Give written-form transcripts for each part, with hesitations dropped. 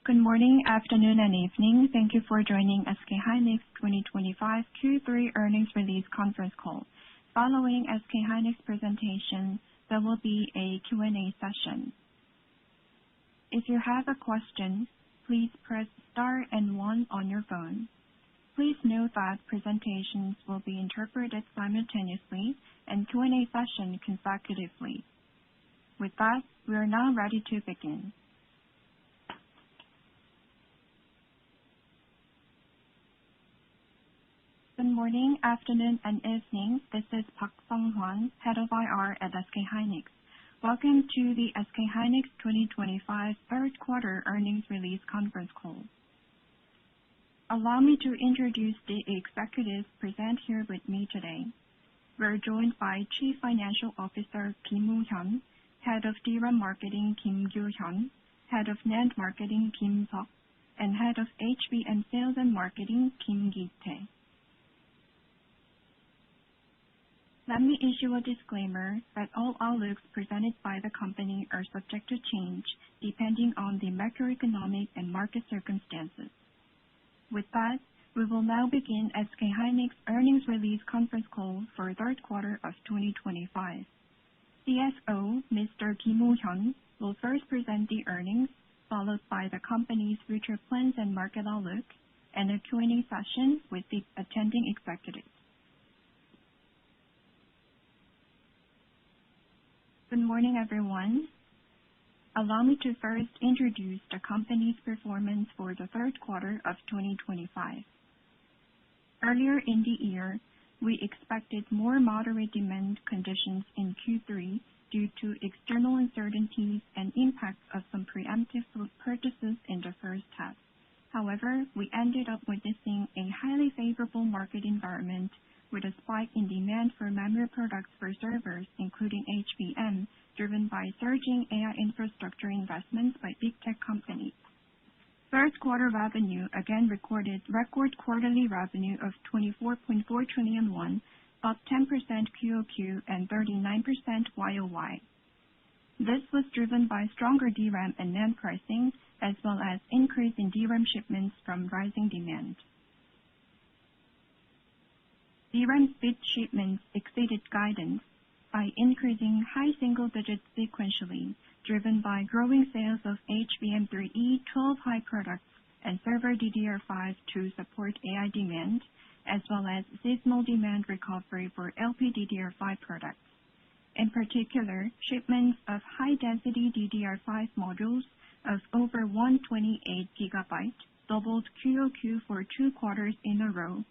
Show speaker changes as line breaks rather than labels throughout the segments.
Good morning, afternoon, and evening. Thank you for joining SK hynix 2025 Q3 earnings release conference call. Following SK hynix presentation, there will be a Q&A session. If you have a question, please press star and one on your phone. Please note that presentations will be interpreted simultaneously and Q&A session consecutively. With that, we are now ready to begin. Good morning, afternoon, and evening. This is Park Sung-hwan, Head of IR at SK hynix. Welcome to the SK hynix 2025 third quarter earnings release conference call. Allow me to introduce the executives present here with me today. We're joined by Chief Financial Officer Kim Woo-hyun, Head of DRAM Marketing Kim Kyu-hyun, Head of NAND Marketing Kim Seok, and Head of HBM Sales and Marketing Kim Gi-tae. Let me issue a disclaimer that all outlooks presented by the company are subject to change depending on the macroeconomic and market circumstances. With that, we will now begin SK hynix earnings release conference call for third quarter of 2025. CFO Mr. Kim Woo-hyun will first present the earnings, followed by the company's future plans and market outlook, and a Q&A session with the attending executives. Good morning, everyone. Allow me to first introduce the company's performance for the third quarter of 2025. Earlier in the year, we expected more moderate demand conditions in Q3 due to external uncertainties and impacts of some preemptive purchases in the first half. However, we ended up witnessing a highly favorable market environment with a spike in demand for memory products for servers, including HBM, driven by surging AI infrastructure investments by big tech companies. Third quarter revenue again recorded record quarterly revenue of 24.4 trillion won, up 10% QoQ and 39% YoY. This was driven by stronger DRAM and NAND pricing, as well as increase in DRAM shipments from rising demand. DRAM bit shipments exceeded guidance by increasing high single digits sequentially, driven by growing sales of HBM3E 12-high products and server DDR5 to support AI demand, as well as seasonal demand recovery for LPDDR5 products. In particular, shipments of high-density DDR5 modules of over 128 GB doubled QoQ for 2 quarters in a row,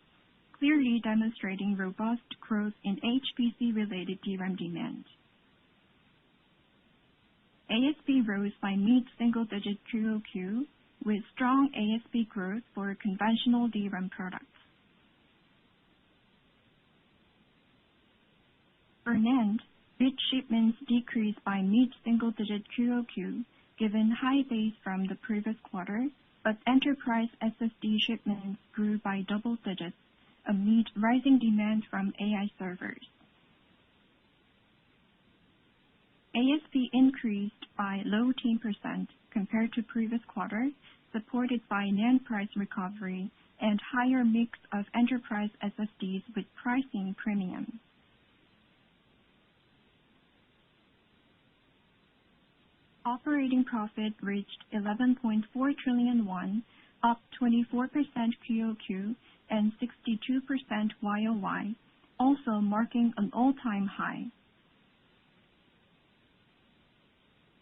clearly demonstrating robust growth in HPC-related DRAM demand. ASP rose by mid-single-digit QoQ, with strong ASP growth for conventional DRAM products. For NAND, bit shipments decreased by mid-single-digit QoQ, given high base from the previous quarter, but enterprise SSD shipments grew by double digits amid rising demand from AI servers. ASP increased by low teen % compared to previous quarter, supported by NAND price recovery and higher mix of enterprise SSDs with pricing premium. Operating profit reached 11.4 trillion won, up 24% QoQ and 62% YoY, also marking an all-time high.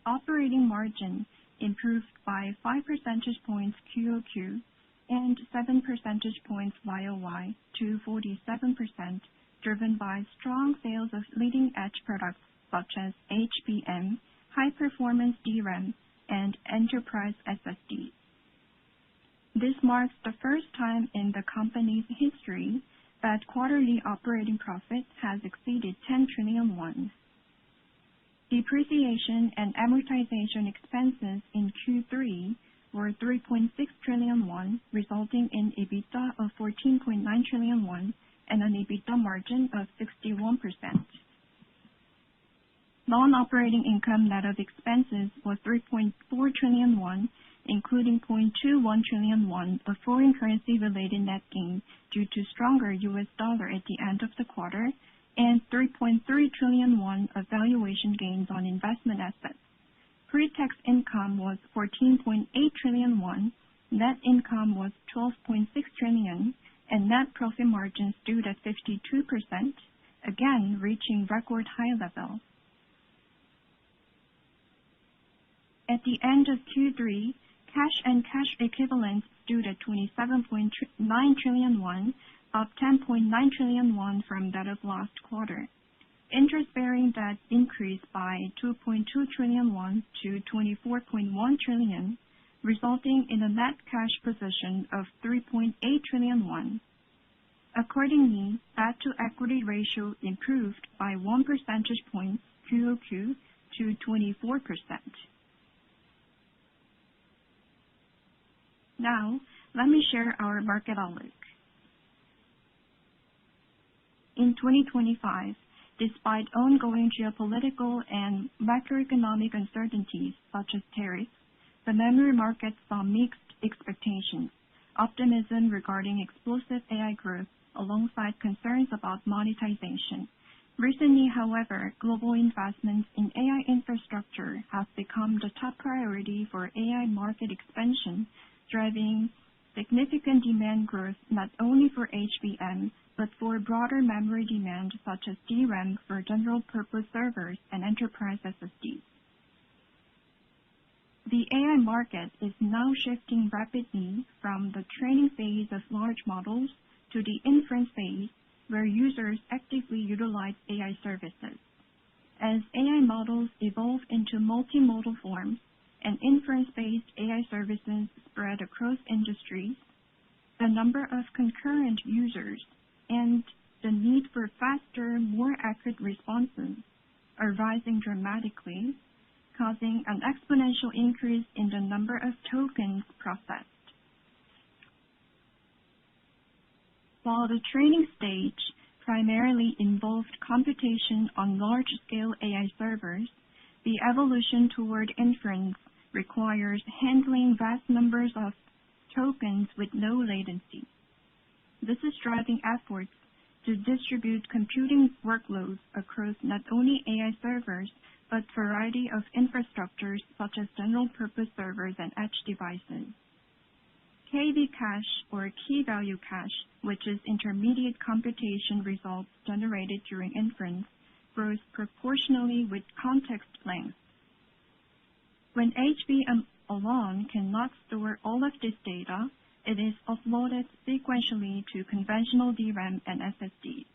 Operating margin improved by 5 percentage points QoQ and 7 percentage points YoY to 47%, driven by strong sales of leading-edge products such as HBM, high-performance DRAM, and enterprise SSD. This marks the first time in the company's history that quarterly operating profit has exceeded 10 trillion won. Depreciation and amortization expenses in Q3 were 3.6 trillion won, resulting in EBITDA of 14.9 trillion won and an EBITDA margin of 61%. Non-operating income net of expenses was 3.4 trillion won, including 0.21 trillion won of foreign currency-related net gain due to stronger U.S. dollar at the end of the quarter, and 3.3 trillion won of valuation gains on investment assets. Pre-tax income was 14.8 trillion won, net income was 12.6 trillion, and net profit margin stood at 52%, again reaching record high level. At the end of Q3, cash and cash equivalents stood at 27.9 trillion won, up 10.9 trillion won from that of last quarter. Interest-bearing debt increased by 2.2 trillion won to 24.1 trillion, resulting in a net cash position of 3.8 trillion won. Accordingly, debt-to-equity ratio improved by 1 percentage point QOQ to 24%. Now, let me share our market outlook. In 2025, despite ongoing geopolitical and macroeconomic uncertainties such as tariffs, the memory market saw mixed expectations, optimism regarding explosive AI growth alongside concerns about monetization. Recently, however, global investments in AI infrastructure have become the top priority for AI market expansion, driving significant demand growth not only for HBM, but for broader memory demand such as DRAM for general-purpose servers and enterprise SSDs. The AI market is now shifting rapidly from the training phase of large models to the inference phase, where users actively utilize AI services. As AI models evolve into multimodal forms and inference-based AI services spread across industries, the number of concurrent users and the need for faster, more accurate responses are rising dramatically, causing an exponential increase in the number of tokens processed. While the training stage primarily involved computation on large-scale AI servers, the evolution toward inference requires handling vast numbers of tokens with low latency. This is driving efforts to distribute computing workloads across not only AI servers, but a variety of infrastructures such as general-purpose servers and edge devices. KV cache, or key value cache, which is intermediate computation results generated during inference, grows proportionally with context length. When HBM alone cannot store all of this data, it is offloaded sequentially to conventional DRAM and SSDs.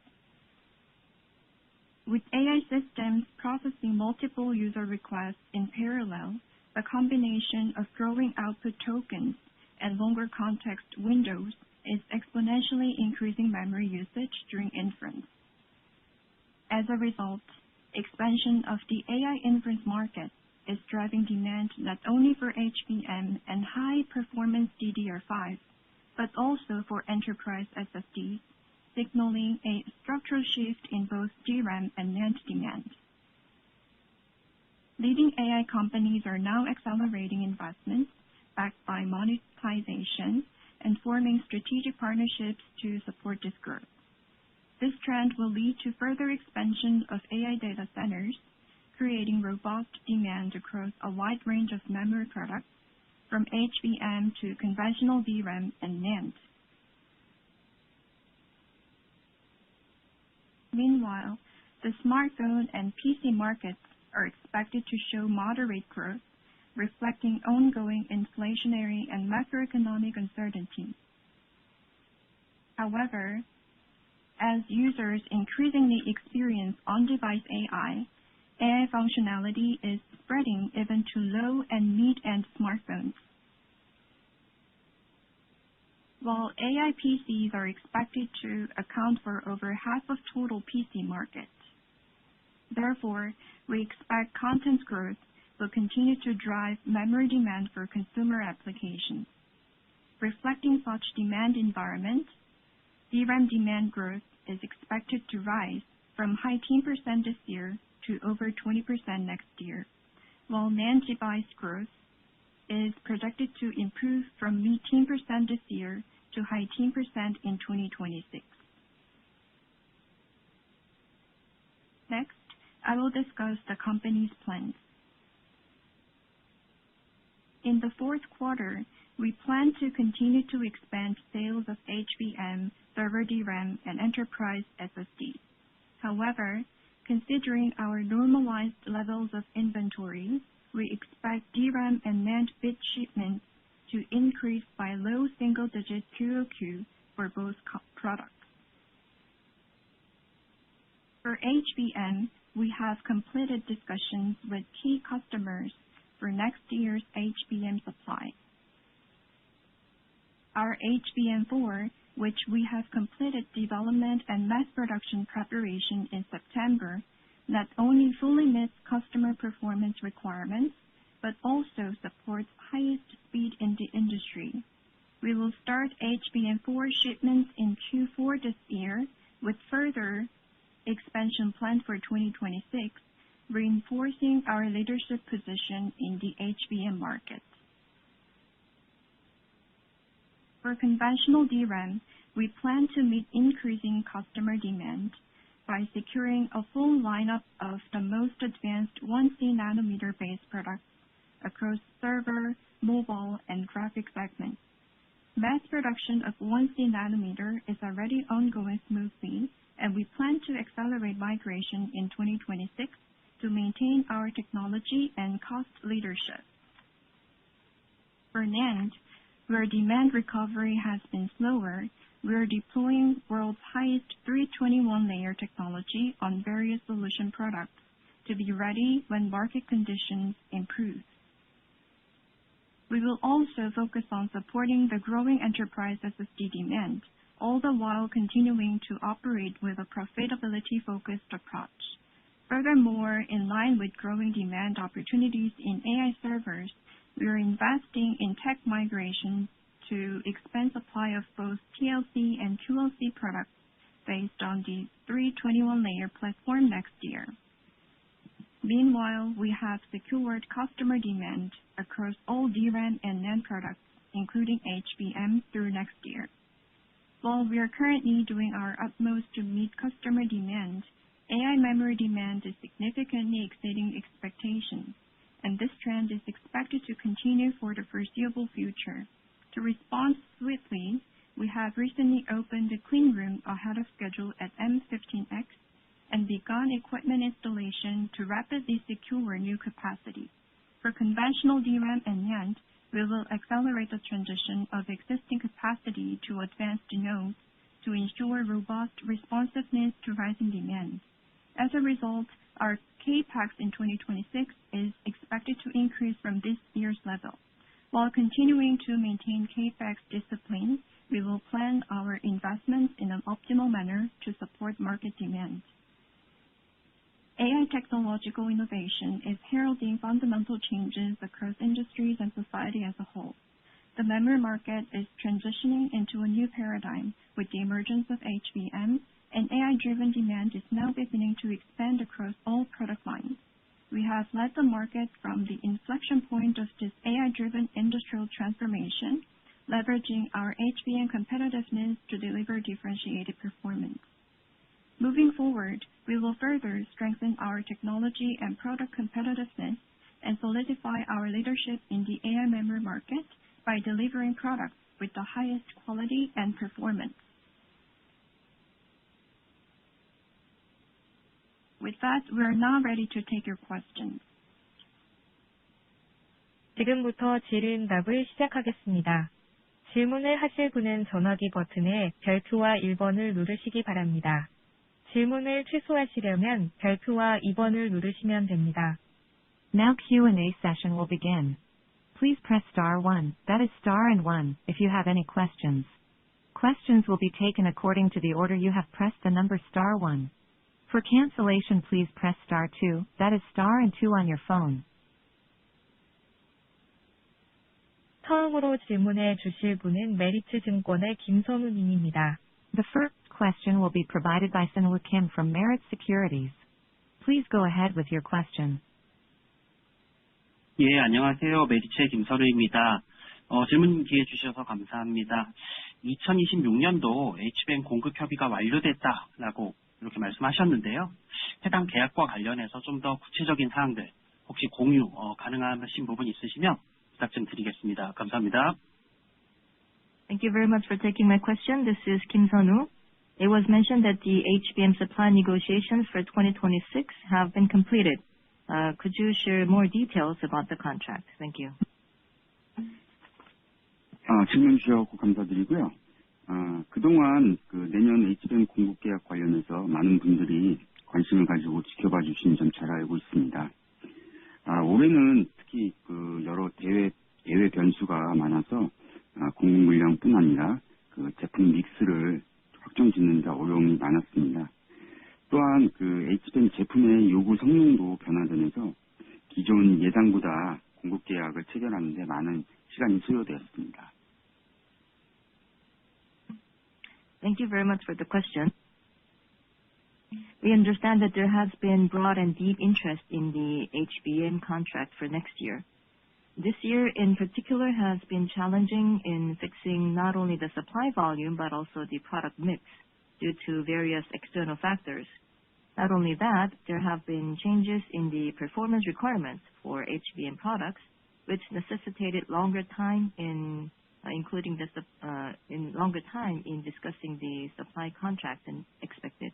With AI systems processing multiple user requests in parallel, the combination of growing output tokens and longer context windows is exponentially increasing memory usage during inference. As a result, expansion of the AI inference market is driving demand not only for HBM and high-performance DDR5, but also for enterprise SSDs, signaling a structural shift in both DRAM and NAND demand. Leading AI companies are now accelerating investments backed by monetization and forming strategic partnerships to support this growth. This trend will lead to further expansion of AI data centers, creating robust demand across a wide range of memory products, from HBM to conventional DRAM and NAND. Meanwhile, the smartphone and PC markets are expected to show moderate growth, reflecting ongoing inflationary and macroeconomic uncertainty. However, as users increasingly experience on-device AI functionality is spreading even to low and mid-end smartphones. While AI PCs are expected to account for over half of total PC market. Therefore, we expect content growth will continue to drive memory demand for consumer applications. Reflecting such demand environment, DRAM demand growth is expected to rise from high 10% this year to over 20% next year, while NAND device growth is projected to improve from mid-teen % this year to high-teen % in 2026. Next, I will discuss the company's plans. In the fourth quarter, we plan to continue to expand sales of HBM, server DRAM, and enterprise SSD. However, considering our normalized levels of inventory, we expect DRAM and NAND bit shipments to increase by low single-digit QoQ for both products. For HBM, we have completed discussions with key customers for next year's HBM supply. Our HBM4, which we have completed development and mass production preparation in September, not only fully meets customer performance requirements, but also supports highest speed in the industry. We will start HBM4 shipments in Q4 this year, with further expansion planned for 2026, reinforcing our leadership position in the HBM market. For conventional DRAM, we plan to meet increasing customer demand by securing a full lineup of the most advanced 1C nanometer-based products across server, mobile, and graphic segments. Mass production of 1C nanometer is already ongoing smoothly, and we plan to accelerate migration in 2026 to maintain our technology and cost leadership. For NAND, where demand recovery has been slower, we are deploying world's highest 321-layer technology on various solution products to be ready when market conditions improve. We will also focus on supporting the growing enterprise SSD demand, all the while continuing to operate with a profitability-focused approach. Furthermore, in line with growing demand opportunities in AI servers, we are investing in tech migration to expand supply of both TLC and QLC products based on the 321-layer platform next year. Meanwhile, we have secured customer demand across all DRAM and NAND products, including HBM, through next year. While we are currently doing our utmost to meet customer demand, AI memory demand is significantly exceeding expectations, and this trend is expected to continue for the foreseeable future. To respond swiftly, we have recently opened a clean room ahead of schedule at M15X and begun equipment installation to rapidly secure new capacity. For conventional DRAM and NAND, we will accelerate the transition of existing capacity to advanced nodes to ensure robust responsiveness to rising demand. As a result, our CapEx in 2026 is expected to increase from this year's level. While continuing to maintain CapEx discipline, we will plan our investments in an optimal manner to support market demand. AI technological innovation is heralding fundamental changes across industries and society as a whole. The memory market is transitioning into a new paradigm with the emergence of HBM, and AI-driven demand is now beginning to expand across all product lines. We have led the market from the inflection point of this AI-driven industrial transformation, leveraging our HBM competitiveness to deliver differentiated performance. Moving forward, we will further strengthen our technology and product competitiveness and solidify our leadership in the AI memory market by delivering products with the highest quality and performance. With that, we are now ready to take your questions.
지금부터 질의응답을 시작하겠습니다. 질문을 하실 분은 전화기 버튼의 별표와 1번을 누르시기 바랍니다. 질문을 취소하시려면 별표와 2번을 누르시면 됩니다.
Now Q&A session will begin. Please press star 1, that is star and 1, if you have any questions. Questions will be taken according to the order you have pressed the number star 1. For cancellation, please press star 2, that is star and 2 on your phone.
처음으로 질문해 주실 분은 메리츠 증권의 김선우 님입니다.
The first question will be provided by Sunwoo Kim from Meritz Securities. Please go ahead with your question.
예, 안녕하세요. 메리츠의 김선우입니다. 질문 기회 주셔서 감사합니다. 2026년도 HBM 공급 협의가 완료됐다라고 이렇게 말씀하셨는데요. 해당 계약과 관련해서 좀 더 구체적인 사항들 혹시 공유 가능하신 부분 있으시면 부탁 좀 드리겠습니다. 감사합니다.
Thank you very much for taking my question. This is Kim Sun-woo. It was mentioned that the HBM supply negotiations for 2026 have been completed. Could you share more details about the contract? Thank you.
질문 주셔서 감사드리고요. 그동안 내년 HBM 공급 계약 관련해서 많은 분들이 관심을 가지고 지켜봐 주신 점 잘 알고 있습니다. 올해는 특히 여러 대외 변수가 많아서 공급 물량뿐 아니라 제품 믹스를 확정 짓는 데 어려움이 많았습니다. 또한 HBM 제품의 요구 성능도 변화되면서 기존 예상보다 공급 계약을 체결하는 데 많은 시간이 소요되었습니다.
Thank you very much for the question. We understand that there has been broad and deep interest in the HBM contract for next year. This year in particular has been challenging in fixing not only the supply volume but also the product mix due to various external factors. Not only that, there have been changes in the performance requirements for HBM products, which necessitated longer time in discussing the supply contract than expected.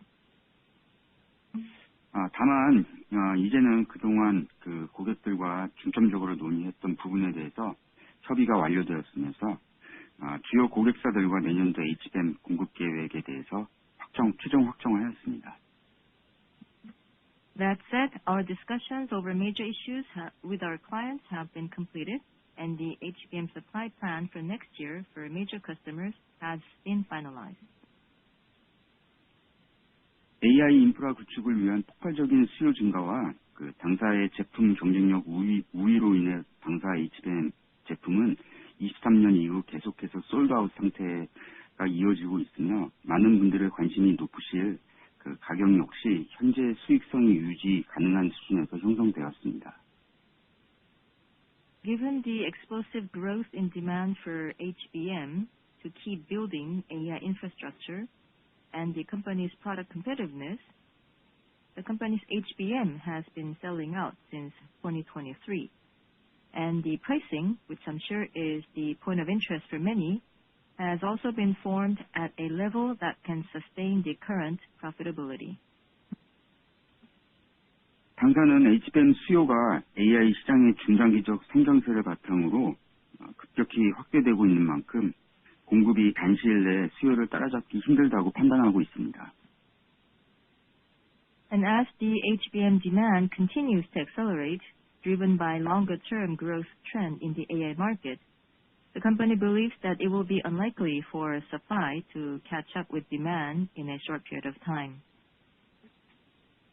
다만 이제는 그동안 고객들과 중점적으로 논의했던 부분에 대해서 협의가 완료되었으면서 주요 고객사들과 내년도 HBM 공급 계획에 대해서 최종 확정을 하였습니다.
That said, our discussions over major issues with our clients have been completed, and the HBM supply plan for next year for major customers has been finalized.
AI 인프라 구축을 위한 폭발적인 수요 증가와 당사의 제품 경쟁력 우위로 인해 당사 HBM 제품은 23년 이후 계속해서 솔드아웃 상태가 이어지고 있으며 많은 분들의 관심이 높으실 가격 역시 현재 수익성이 유지 가능한 수준에서 형성되었습니다.
Given the explosive growth in demand for HBM to keep building AI infrastructure and the company's product competitiveness, the company's HBM has been selling out since 2023. And the pricing, which I'm sure is the point of interest for many, has also been formed at a level that can sustain the current profitability.
당사는 HBM 수요가 AI 시장의 중장기적 성장세를 바탕으로 급격히 확대되고 있는 만큼 공급이 단시일 내에 수요를 따라잡기 힘들다고 판단하고 있습니다.
And as the HBM demand continues to accelerate, driven by longer-term growth trend in the AI market, the company believes that it will be unlikely for supply to catch up with demand in a short period of time.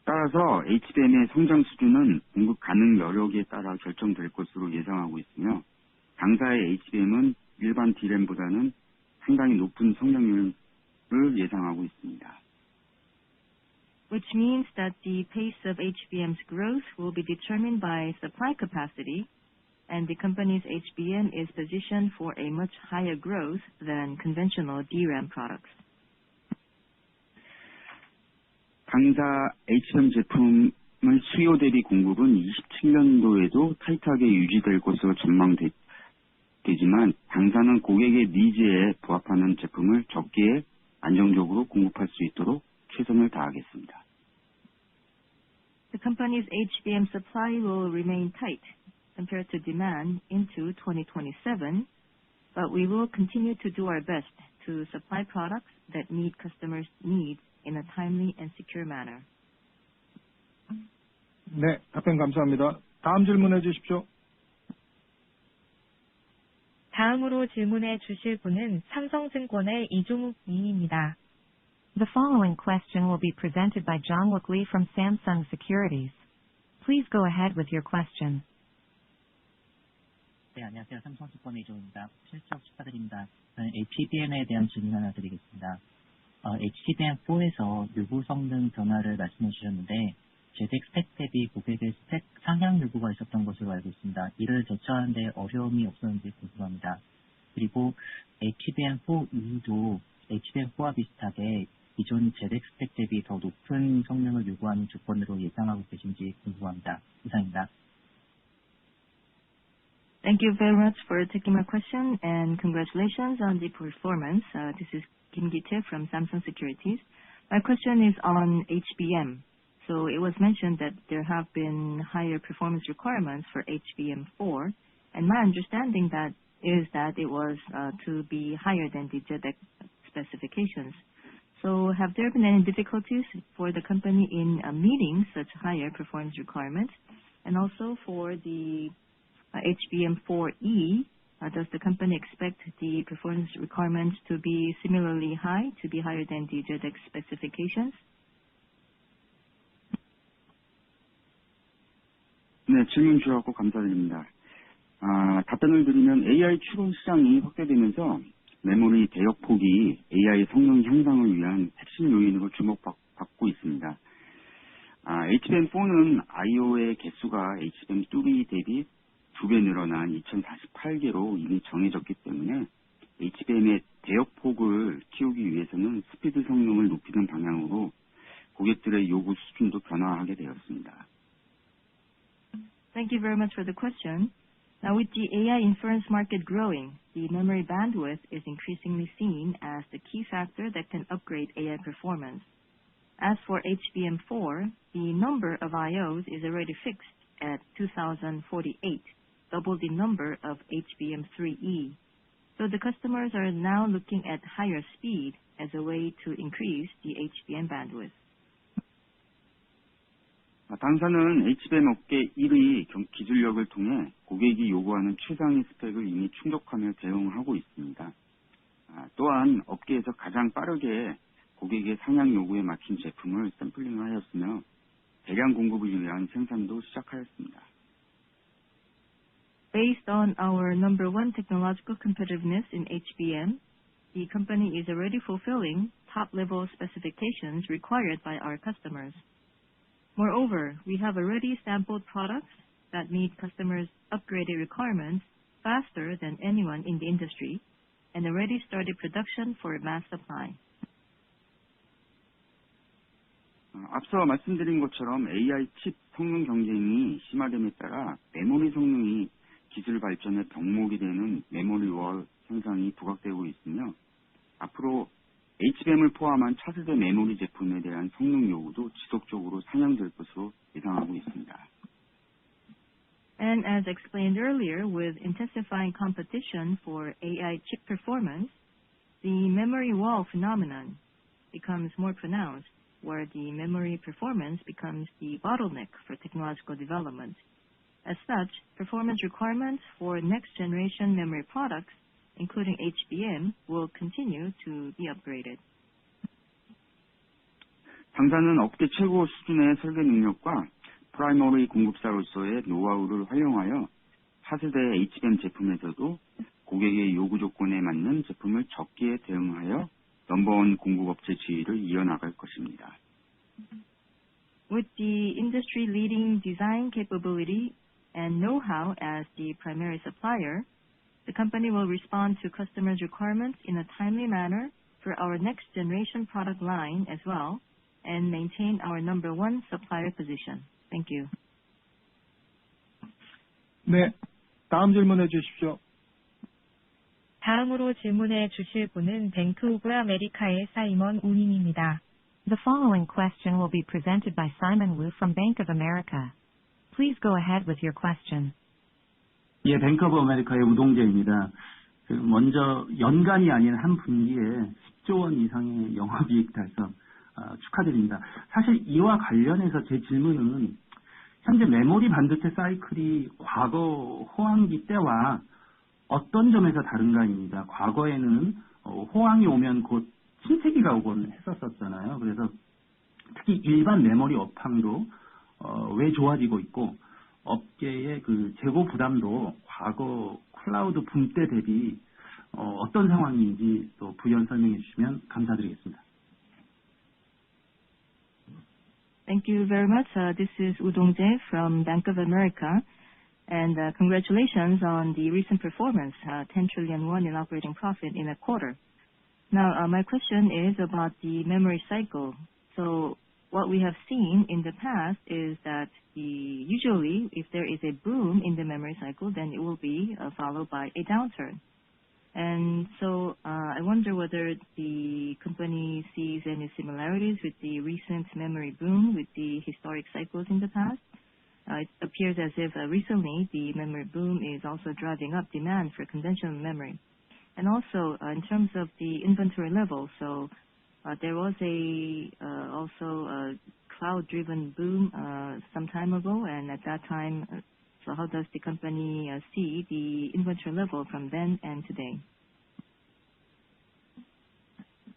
따라서 HBM의 성장 수준은 공급 가능 여력에 따라 결정될 것으로 예상하고 있으며 당사의 HBM은 일반 D램보다는 상당히 높은 성장률을 예상하고 있습니다.
Which means that the pace of HBM's growth will be determined by supply capacity, and the company's HBM is positioned for a much higher growth than conventional DRAM products.
당사 HBM 제품의 수요 대비 공급은 27년도에도 타이트하게 유지될 것으로 전망되지만 당사는 고객의 니즈에 부합하는 제품을 적기에 안정적으로 공급할 수 있도록 최선을 다하겠습니다.
The company's HBM supply will remain tight compared to demand into 2027, but we will continue to do our best to supply products that meet customers' needs in a timely and secure manner.
네, 답변 감사합니다. 다음 질문해 주십시오.
다음으로 질문해 주실 분은 삼성증권의 이종욱 님입니다.
The following question will be presented by Jong-wook Lee from Samsung Securities. Please go ahead with your question.
네, 안녕하세요. 삼성증권의 이종욱입니다. 실적 축하드립니다. 저는 HBM에 대한 질문 하나 드리겠습니다. HBM4에서 요구 성능 변화를 말씀해 주셨는데 제덱 스펙 대비 고객의 스펙 상향 요구가 있었던 것으로 알고 있습니다. 이를 대처하는 데 어려움이 없었는지 궁금합니다. 그리고 HBM4E도 HBM4와 비슷하게 기존 제덱 스펙 대비 더 높은 성능을 요구하는 조건으로 예상하고 계신지 궁금합니다. 이상입니다.
Thank you very much for taking my question and congratulations on the performance. This is Kim Gi-tae from Samsung Securities. My question is on HBM. So it was mentioned that there have been higher performance requirements for HBM4, and my understanding is that it was to be higher than the JEDEC specifications. So have there been any difficulties for the company in meeting such higher performance requirements? And also for the HBM4E, does the company expect the performance requirements to be similarly high, to be higher than the JEDEC specifications?
네, 질문 주셔서 감사드립니다. 답변을 드리면 AI 추론 시장이 확대되면서 메모리 대역 폭이 AI 성능 향상을 위한 핵심 요인으로 주목받고 있습니다. HBM4는 I/O의 개수가 HBM2 대비 2배 늘어난 2048개로 이미 정해졌기 때문에 HBM의 대역 폭을 키우기 위해서는 스피드 성능을 높이는 방향으로 고객들의 요구 수준도 변화하게 되었습니다.
Thank you very much for the question. Now, with the AI inference market growing, the memory bandwidth is increasingly seen as the key factor that can upgrade AI performance. As for HBM4, the number of IOs is already fixed at 2048, double the number of HBM3E. So the customers are now looking at higher speed as a way to increase the HBM bandwidth.
당사는 HBM 업계 1위 기술력을 통해 고객이 요구하는 최상위 스펙을 이미 충족하며 대응하고 있습니다. 또한 업계에서 가장 빠르게 고객의 상향 요구에 맞춘 제품을 샘플링하였으며 대량 공급을 위한 생산도 시작하였습니다.
Based on our number one technological competitiveness in HBM, the company is already fulfilling top-level specifications required by our customers. Moreover, we have already sampled products that meet customers' upgraded requirements faster than anyone in the industry and already started production for mass supply.
앞서 말씀드린 것처럼 AI 칩 성능 경쟁이 심화됨에 따라 메모리 성능이 기술 발전의 병목이 되는 메모리 월 현상이 부각되고 있으며 앞으로 HBM을 포함한 차세대 메모리 제품에 대한 성능 요구도 지속적으로 상향될 것으로 예상하고 있습니다.
And as explained earlier, with intensifying competition for AI chip performance, the memory wall phenomenon becomes more pronounced, where the memory performance becomes the bottleneck for technological development. As such, performance requirements for next-generation memory products, including HBM, will continue to be upgraded.
당사는 업계 최고 수준의 설계 능력과 프라이머리 공급사로서의 노하우를 활용하여 차세대 HBM 제품에서도 고객의 요구 조건에 맞는 제품을 적기에 대응하여 넘버원 공급업체 지위를 이어나갈 것입니다.
With the industry-leading design capability and know-how as the primary supplier, the company will respond to customers' requirements in a timely manner for our next-generation product line as well, and maintain our number one supplier position. Thank you.
네, 다음 질문해 주십시오.
다음으로 질문해 주실 분은 뱅크 오브 아메리카의 사이먼 우님입니다.
The following question will be presented by Simon Wu from Bank of America. Please go ahead with your question.
예, 뱅크 오브 아메리카의 우동재입니다. 먼저 연간이 아닌 한 분기에 10조 원 이상의 영업이익 달성 축하드립니다. 사실 이와 관련해서 제 질문은 현재 메모리 반도체 사이클이 과거 호황기 때와 어떤 점에서 다른가입니다. 과거에는 호황이 오면 곧 침체기가 오곤 했었잖아요. 그래서 특히 일반 메모리 업황도 왜 좋아지고 있고 업계의 그 재고 부담도 과거 클라우드 붐 때 대비 어떤 상황인지 또 부연 설명해 주시면 감사드리겠습니다.
Thank you very much. This is Woo Dong-jae from Bank of America. And congratulations on the recent performance, 10 trillion won in operating profit in a quarter. Now, my question is about the memory cycle. So what we have seen in the past is that usually if there is a boom in the memory cycle, then it will be followed by a downturn. And so I wonder whether the company sees any similarities with the recent memory boom with the historic cycles in the past. It appears as if recently the memory boom is also driving up demand for conventional memory. And also in terms of the inventory level, so there was also a cloud-driven boom some time ago, and at that time, so how does the company see the inventory level from then and today?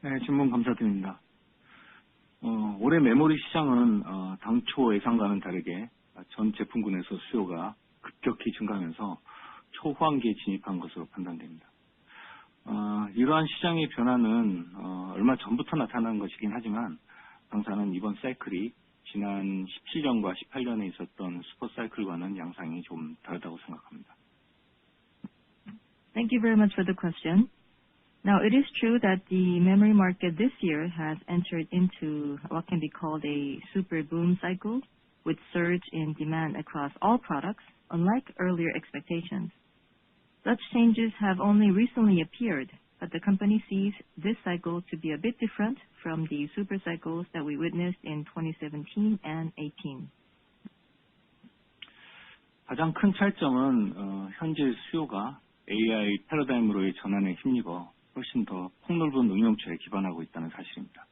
네, 질문 감사드립니다. 올해 메모리 시장은 당초 예상과는 다르게 전 제품군에서 수요가 급격히 증가하면서 초호황기에 진입한 것으로 판단됩니다. 이러한 시장의 변화는 얼마 전부터 나타난 것이긴 하지만 당사는 이번 사이클이 지난 17년과 18년에 있었던 슈퍼 사이클과는 양상이 좀 다르다고 생각합니다.
Thank you very much for the question. Now, it is true that the memory market this year has entered into what can be called a super boom cycle with surge in demand across all products, unlike earlier expectations. Such changes have only recently appeared, but the company sees this cycle to be a bit different from the super cycles that we witnessed in 2017 and 18.
가장 큰 차이점은 현재 수요가 AI 패러다임으로의 전환에 힘입어 훨씬 더 폭넓은 응용처에 기반하고 있다는 사실입니다.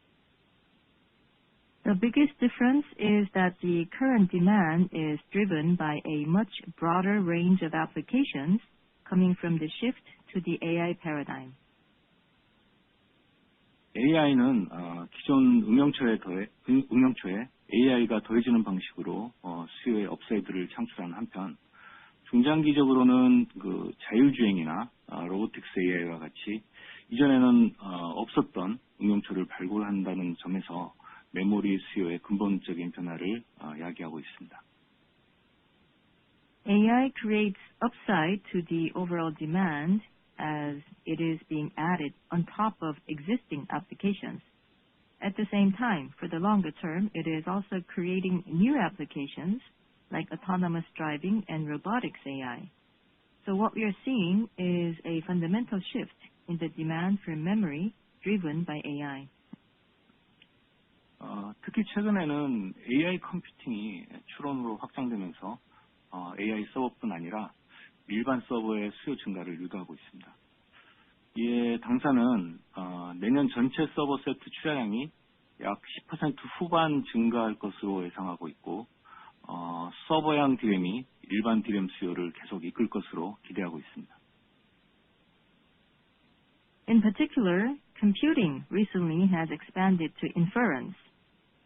The biggest difference is that the current demand is driven by a much broader range of applications coming from the shift to the AI paradigm.
AI는 기존 응용처에 AI가 더해지는 방식으로 수요의 업사이드를 창출하는 한편, 중장기적으로는 자율주행이나 로보틱스 AI와 같이 이전에는 없었던 응용처를 발굴한다는 점에서 메모리 수요의 근본적인 변화를 야기하고 있습니다.
AI creates upside to the overall demand as it is being added on top of existing applications. At the same time, for the longer term, it is also creating new applications like autonomous driving and robotics AI. So what we are seeing is a fundamental shift in the demand for memory driven by AI.
특히 최근에는 AI 컴퓨팅이 추론으로 확장되면서 AI 서버뿐 아니라 일반 서버의 수요 증가를 유도하고 있습니다. 이에 당사는 내년 전체 서버 세트 출하량이 약 10% 후반 증가할 것으로 예상하고 있고 서버형 DRAM이 일반 DRAM 수요를 계속 이끌 것으로 기대하고 있습니다.
In particular, computing recently has expanded to inference,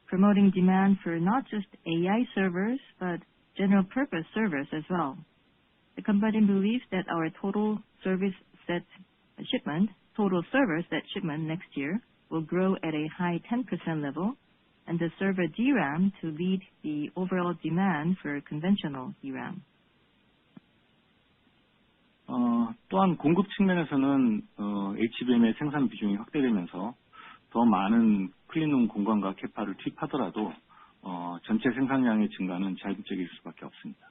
promoting demand for not just AI servers, but general purpose servers as well. The company believes that our total server set shipment next year will grow at a high 10% level, and the server DRAM to lead the overall demand for conventional DRAM.
또한 공급 측면에서는 HBM의 생산 비중이 확대되면서 더 많은 클린룸 공간과 캐파를 투입하더라도 전체 생산량의 증가는 자율적일 수밖에 없습니다.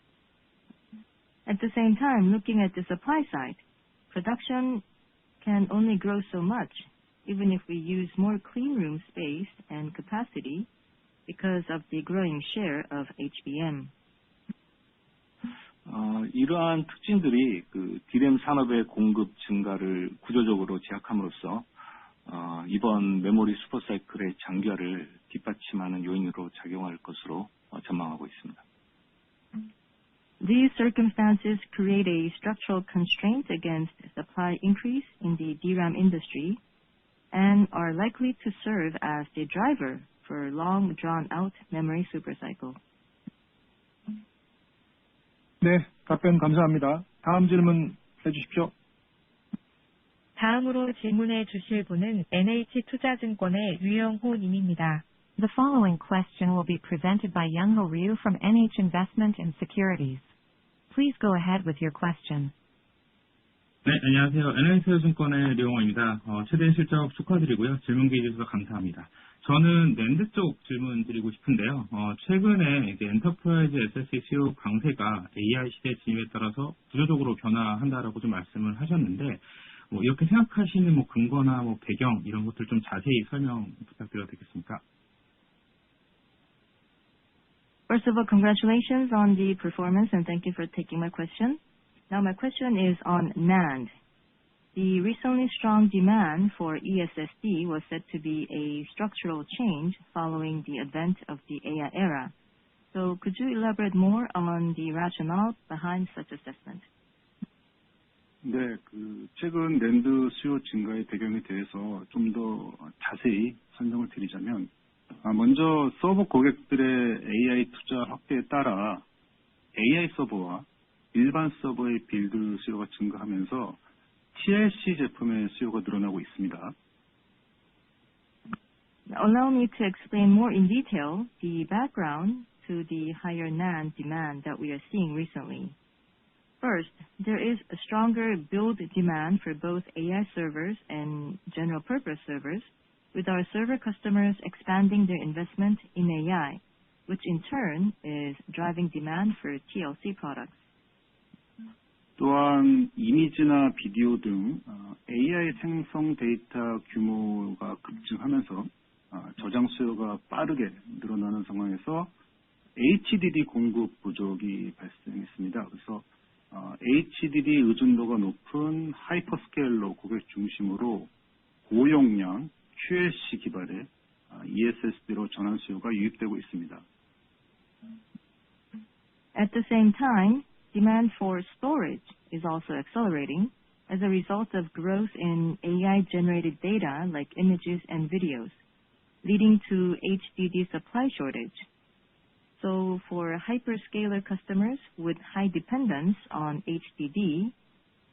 At the same time, looking at the supply side, production can only grow so much, even if we use more clean room space and capacity because of the growing share of HBM.
이러한 특징들이 DRAM 산업의 공급 증가를 구조적으로 제약함으로써 이번 메모리 슈퍼사이클의 장기화를 뒷받침하는 요인으로 작용할 것으로 전망하고 있습니다.
These circumstances create a structural constraint against supply increase in the DRAM industry and are likely to serve as the driver for long drawn-out memory supercycle.
네, 답변 감사합니다. 다음 질문 해주십시오.
다음으로 질문해 주실 분은 NH투자증권의 유영호 님입니다.
The following question will be presented by Young-ho Ryu from NH Investment & Securities. Please go ahead with your question.
네, 안녕하세요. NH투자증권의 류홍호입니다. 최대 실적 축하드리고요. 질문 기회 주셔서 감사합니다. 저는 낸드 쪽 질문 드리고 싶은데요. 최근에 이제 엔터프라이즈 SSD 수요 강세가 AI 시대 진입에 따라서 구조적으로 변화한다라고 좀 말씀을 하셨는데, 이렇게 생각하시는 근거나 배경 이런 것들 좀 자세히 설명 부탁드려도 되겠습니까?
First of all, congratulations on the performance and thank you for taking my question. Now my question is on NAND. The recently strong demand for eSSD was said to be a structural change following the advent of the AI era. So could you elaborate more on the rationale behind such assessment?
네, 최근 낸드 수요 증가의 배경에 대해서 좀 더 자세히 설명을 드리자면, 먼저 서버 고객들의 AI 투자 확대에 따라 AI 서버와 일반 서버의 빌드 수요가 증가하면서 TLC 제품의 수요가 늘어나고 있습니다.
Allow me to explain more in detail the background to the higher NAND demand that we are seeing recently. First, there is a stronger build demand for both AI servers and general purpose servers, with our server customers expanding their investment in AI, which in turn is driving demand for TLC products.
또한 이미지나 비디오 등 AI 생성 데이터 규모가 급증하면서 저장 수요가 빠르게 늘어나는 상황에서 HDD 공급 부족이 발생했습니다. 그래서 HDD 의존도가 높은 하이퍼스케일러 고객 중심으로 고용량 QLC 기반의 eSSD로 전환 수요가 유입되고 있습니다.
At the same time, demand for storage is also accelerating as a result of growth in AI-generated data like images and videos, leading to HDD supply shortage. So for hyperscaler customers with high dependence on HDD,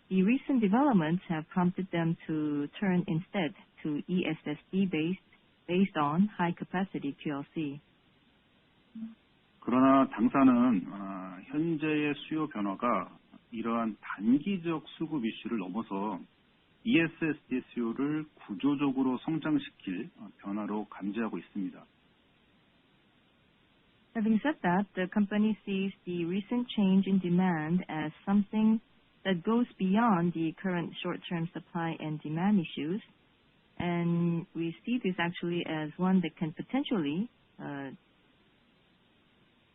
the recent developments have prompted them to turn instead to eSSD based on high-capacity QLC.
그러나 당사는 현재의 수요 변화가 이러한 단기적 수급 이슈를 넘어서 eSSD 수요를 구조적으로 성장시킬 변화로 감지하고 있습니다.
Having said that, the company sees the recent change in demand as something that goes beyond the current short-term supply and demand issues, and we see this actually as one that can potentially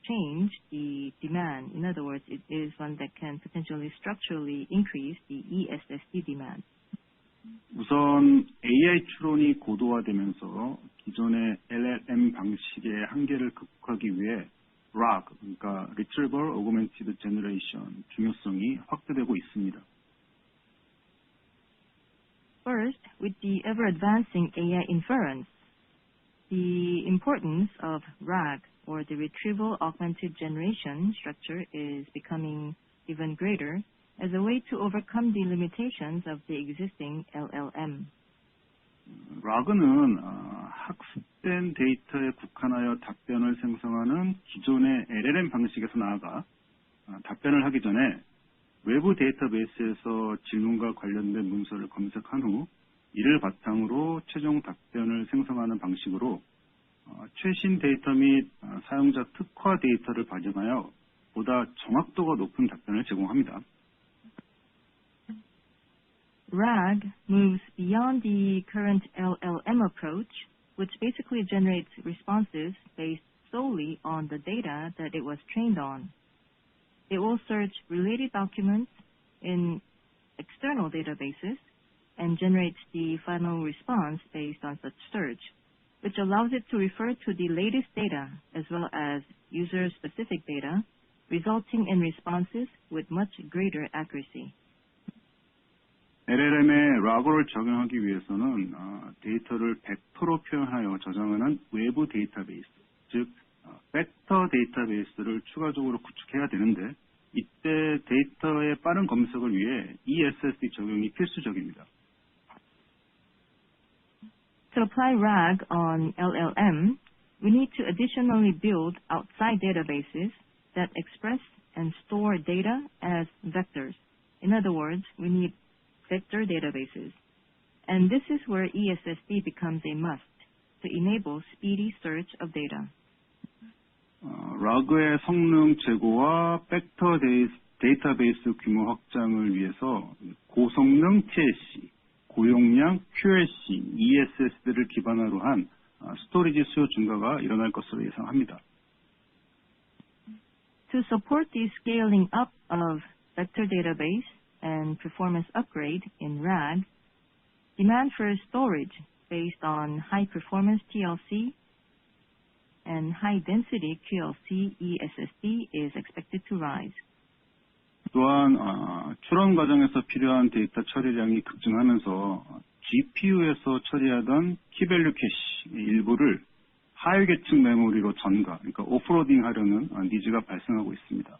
change the demand. In other words, it is one that can potentially structurally increase the eSSD demand.
우선 AI 추론이 고도화되면서 기존의 LLM 방식의 한계를 극복하기 위해 RAG, 그러니까 Retrieval Augmented Generation 중요성이 확대되고 있습니다.
First, with the ever-advancing AI inference, the importance of RAG, or the Retrieval Augmented Generation structure, is becoming even greater as a way to overcome the limitations of the existing LLM.
RAG는 학습된 데이터에 국한하여 답변을 생성하는 기존의 LLM 방식에서 나아가 답변을 하기 전에 외부 데이터베이스에서 질문과 관련된 문서를 검색한 후 이를 바탕으로 최종 답변을 생성하는 방식으로 최신 데이터 및 사용자 특화 데이터를 반영하여 보다 정확도가 높은 답변을 제공합니다.
RAG moves beyond the current LLM approach, which basically generates responses based solely on the data that it was trained on. It will search related documents in external databases and generates the final response based on such search, which allows it to refer to the latest data as well as user-specific data, resulting in responses with much greater accuracy.
LLM에 RAG를 적용하기 위해서는 데이터를 벡터로 표현하여 저장하는 외부 데이터베이스, 즉 벡터 데이터베이스를 추가적으로 구축해야 되는데 이때 데이터의 빠른 검색을 위해 eSSD 적용이 필수적입니다.
To apply RAG on LLM, we need to additionally build outside databases that express and store data as vectors. In other words, we need vector databases. And this is where ESSD becomes a must to enable speedy search of data.
RAG의 성능 제고와 팩터 데이터베이스 규모 확장을 위해서 고성능 TLC, 고용량 QLC, ESSD를 기반으로 한 스토리지 수요 증가가 일어날 것으로 예상합니다.
To support the scaling up of vector database and performance upgrade in RAG, demand for storage based on high performance TLC and high density QLC ESSD is expected to rise.
또한 추론 과정에서 필요한 데이터 처리량이 급증하면서 GPU에서 처리하던 키밸류 캐시 일부를 하위 계층 메모리로 전가, 그러니까 오프로딩 하려는 니즈가 발생하고 있습니다.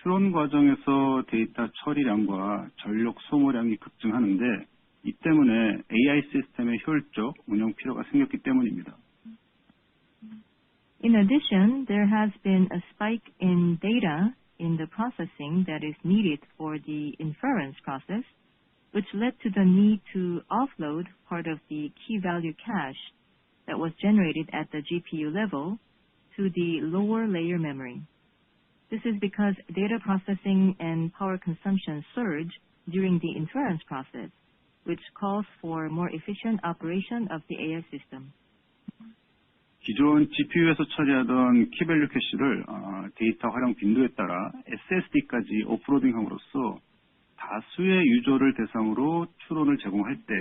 추론 과정에서 데이터 처리량과 전력 소모량이 급증하는데 이 때문에 AI 시스템의 효율적 운영 필요가 생겼기 때문입니다.
In addition, there has been a spike in data in the processing that is needed for the inference process, which led to the need to offload part of the key value cache that was generated at the GPU level to the lower layer memory. This is because data processing and power consumption surge during the inference process, which calls for more efficient operation of the AI system.
기존 GPU에서 처리하던 키밸류 캐시를 데이터 활용 빈도에 따라 SSD까지 오프로딩함으로써 다수의 유저를 대상으로 추론을 제공할 때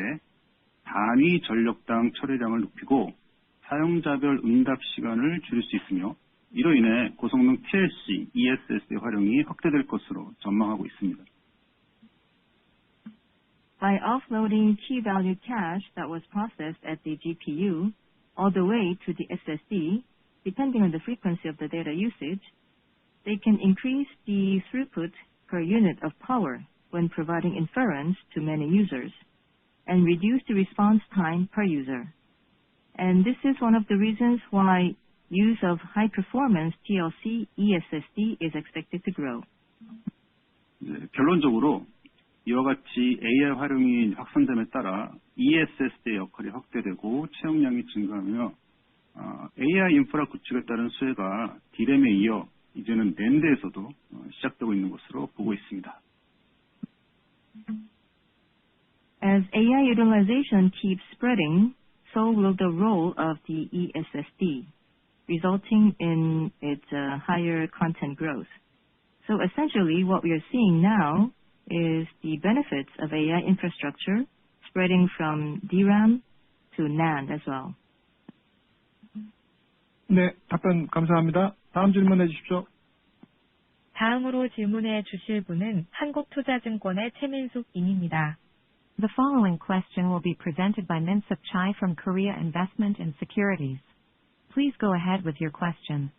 단위 전력당 처리량을 높이고 사용자별 응답 시간을 줄일 수 있으며 이로 인해 고성능 TLC, ESSD 활용이 확대될 것으로 전망하고 있습니다.
By offloading key value cache that was processed at the GPU all the way to the SSD, depending on the frequency of the data usage, they can increase the throughput per unit of power when providing inference to many users, and reduce the response time per user. And this is one of the reasons why use of high-performance TLC ESSD is expected to grow.
결론적으로 이와 같이 AI 활용이 확산됨에 따라 ESSD의 역할이 확대되고 채용량이 증가하며 AI 인프라 구축에 따른 수혜가 D램에 이어 이제는 NAND에서도 시작되고 있는 것으로 보고 있습니다.
As AI utilization keeps spreading, so will the role of the ESSD, resulting in its higher content growth. So essentially what we are seeing now is the benefits of AI infrastructure spreading from DRAM to NAND as well.
네, 답변 감사합니다. 다음 질문해 주십시오.
다음으로 질문해 주실 분은 한국투자증권의 최민숙 님입니다.
The following question will be presented by Min-Sup Chai from Korea Investment and Securities. Please go ahead with your question.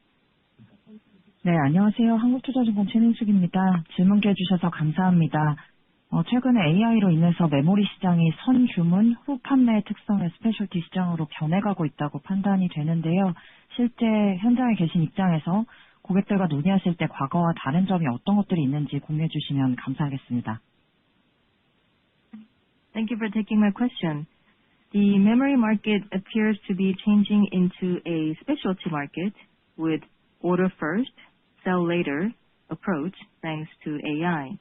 네, 안녕하세요. 한국투자증권 최민숙입니다. 질문 기회 주셔서 감사합니다. 최근에 AI로 인해서 메모리 시장이 선주문, 후 판매 특성의 스페셜티 시장으로 변해가고 있다고 판단이 되는데요. 실제 현장에 계신 입장에서 고객들과 논의하실 때 과거와 다른 점이 어떤 것들이 있는지 공유해 주시면 감사하겠습니다.
Thank you for taking my question. The memory market appears to be changing into a specialty market with order first, sell later approach thanks to AI.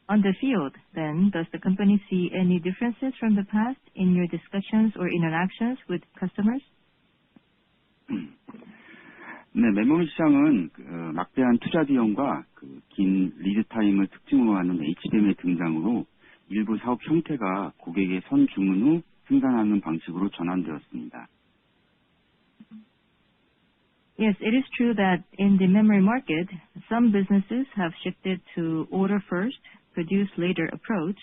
On the field, then, does the company see any differences from the past in your discussions or interactions with customers?
네, 메모리 시장은 막대한 투자 비용과 긴 리드 타임을 특징으로 하는 HBM의 등장으로 일부 사업 형태가 고객의 선 주문 후 생산하는 방식으로 전환되었습니다.
Yes, it is true that in the memory market, some businesses have shifted to order first, produce later approach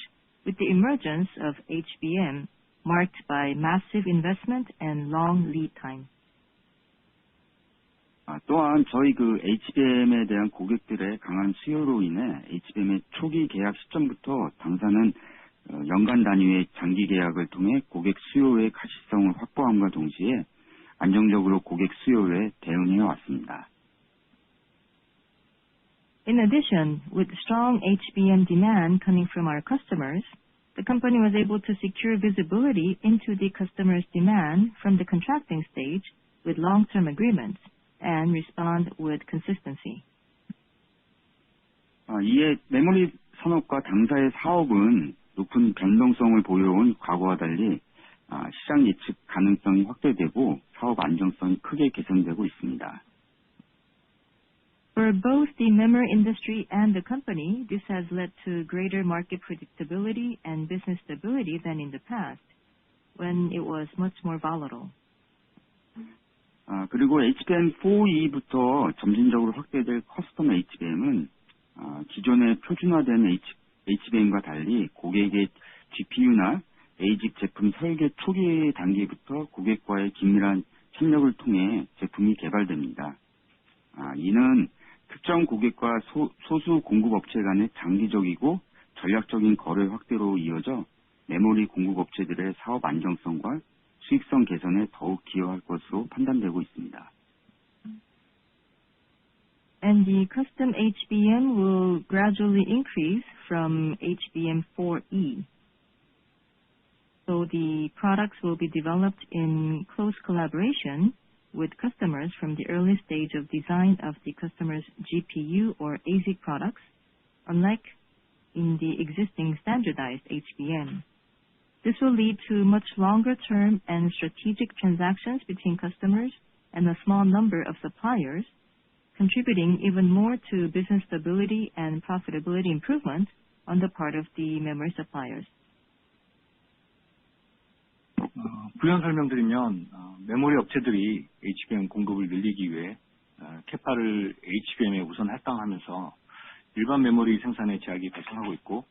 with the emergence of HBM, marked by massive investment and long lead time.
또한 저희 HBM에 대한 고객들의 강한 수요로 인해 HBM의 초기 계약 시점부터 당사는 연간 단위의 장기 계약을 통해 고객 수요의 가시성을 확보함과 동시에 안정적으로 고객 수요에 대응해 왔습니다.
In addition, with strong HBM demand coming from our customers, the company was able to secure visibility into the customers' demand from the contracting stage with long-term agreements and respond with consistency.
이에 메모리 산업과 당사의 사업은 높은 변동성을 보여온 과거와 달리 시장 예측 가능성이 확대되고 사업 안정성이 크게 개선되고 있습니다.
For both the memory industry and the company, this has led to greater market predictability and business stability than in the past, when it was much more volatile.
그리고 HBM4E부터 점진적으로 확대될 커스텀 HBM은 기존의 표준화된 HBM과 달리 고객의 GPU나 ASIC 제품 설계 초기 단계부터 고객과의 긴밀한 협력을 통해 제품이 개발됩니다. 이는 특정 고객과 소수 공급업체 간의 장기적이고 전략적인 거래 확대로 이어져 메모리 공급업체들의 사업 안정성과 수익성 개선에 더욱 기여할 것으로 판단되고 있습니다.
And the custom HBM will gradually increase from HBM4E. So the products will be developed in close collaboration with customers from the early stage of design of the customer's GPU or ASIC products, unlike in the existing standardized HBM. This will lead to much longer-term and strategic transactions between customers and a small number of suppliers, contributing even more to business stability and profitability improvement on the part of the memory suppliers.
부연 설명드리면 메모리 업체들이 HBM 공급을 늘리기 위해 캐파를 HBM에 우선 할당하면서 일반 메모리 생산에 제약이 발생하고 있고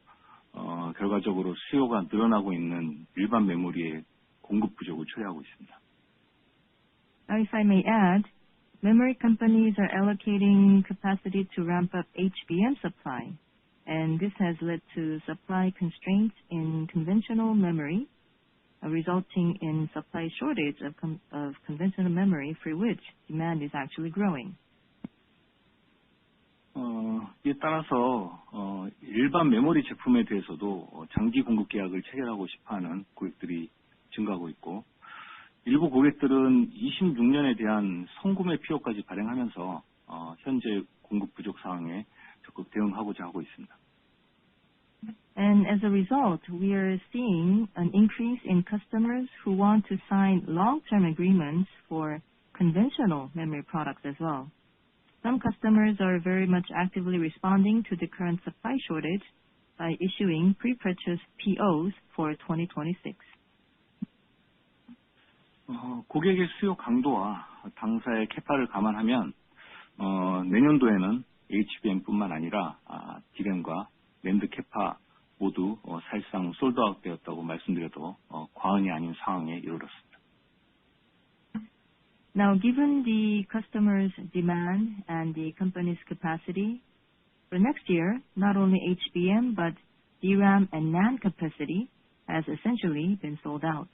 결과적으로 수요가 늘어나고 있는 일반 메모리의 공급 부족을 초래하고 있습니다.
Now, if I may add, memory companies are allocating capacity to ramp up HBM supply, and this has led to supply constraints in conventional memory, resulting in supply shortage of conventional memory for which demand is actually growing.
이에 따라서 일반 메모리 제품에 대해서도 장기 공급 계약을 체결하고 싶어하는 고객들이 증가하고 있고 일부 고객들은 26년에 대한 성구매 PO까지 발행하면서 현재 공급 부족 상황에 적극 대응하고자 하고 있습니다.
And as a result, we are seeing an increase in customers who want to sign long-term agreements for conventional memory products as well. Some customers are very much actively responding to the current supply shortage by issuing pre-purchase POs for 2026.
고객의 수요 강도와 당사의 캐파를 감안하면 내년도에는 HBM뿐만 아니라 DRAM과 NAND 캐파 모두 사실상 솔드아웃 되었다고 말씀드려도 과언이 아닌 상황에 이르렀습니다.
Now, given the customers' demand and the company's capacity, for next year, not only HBM but DRAM and NAND capacity has essentially been sold out.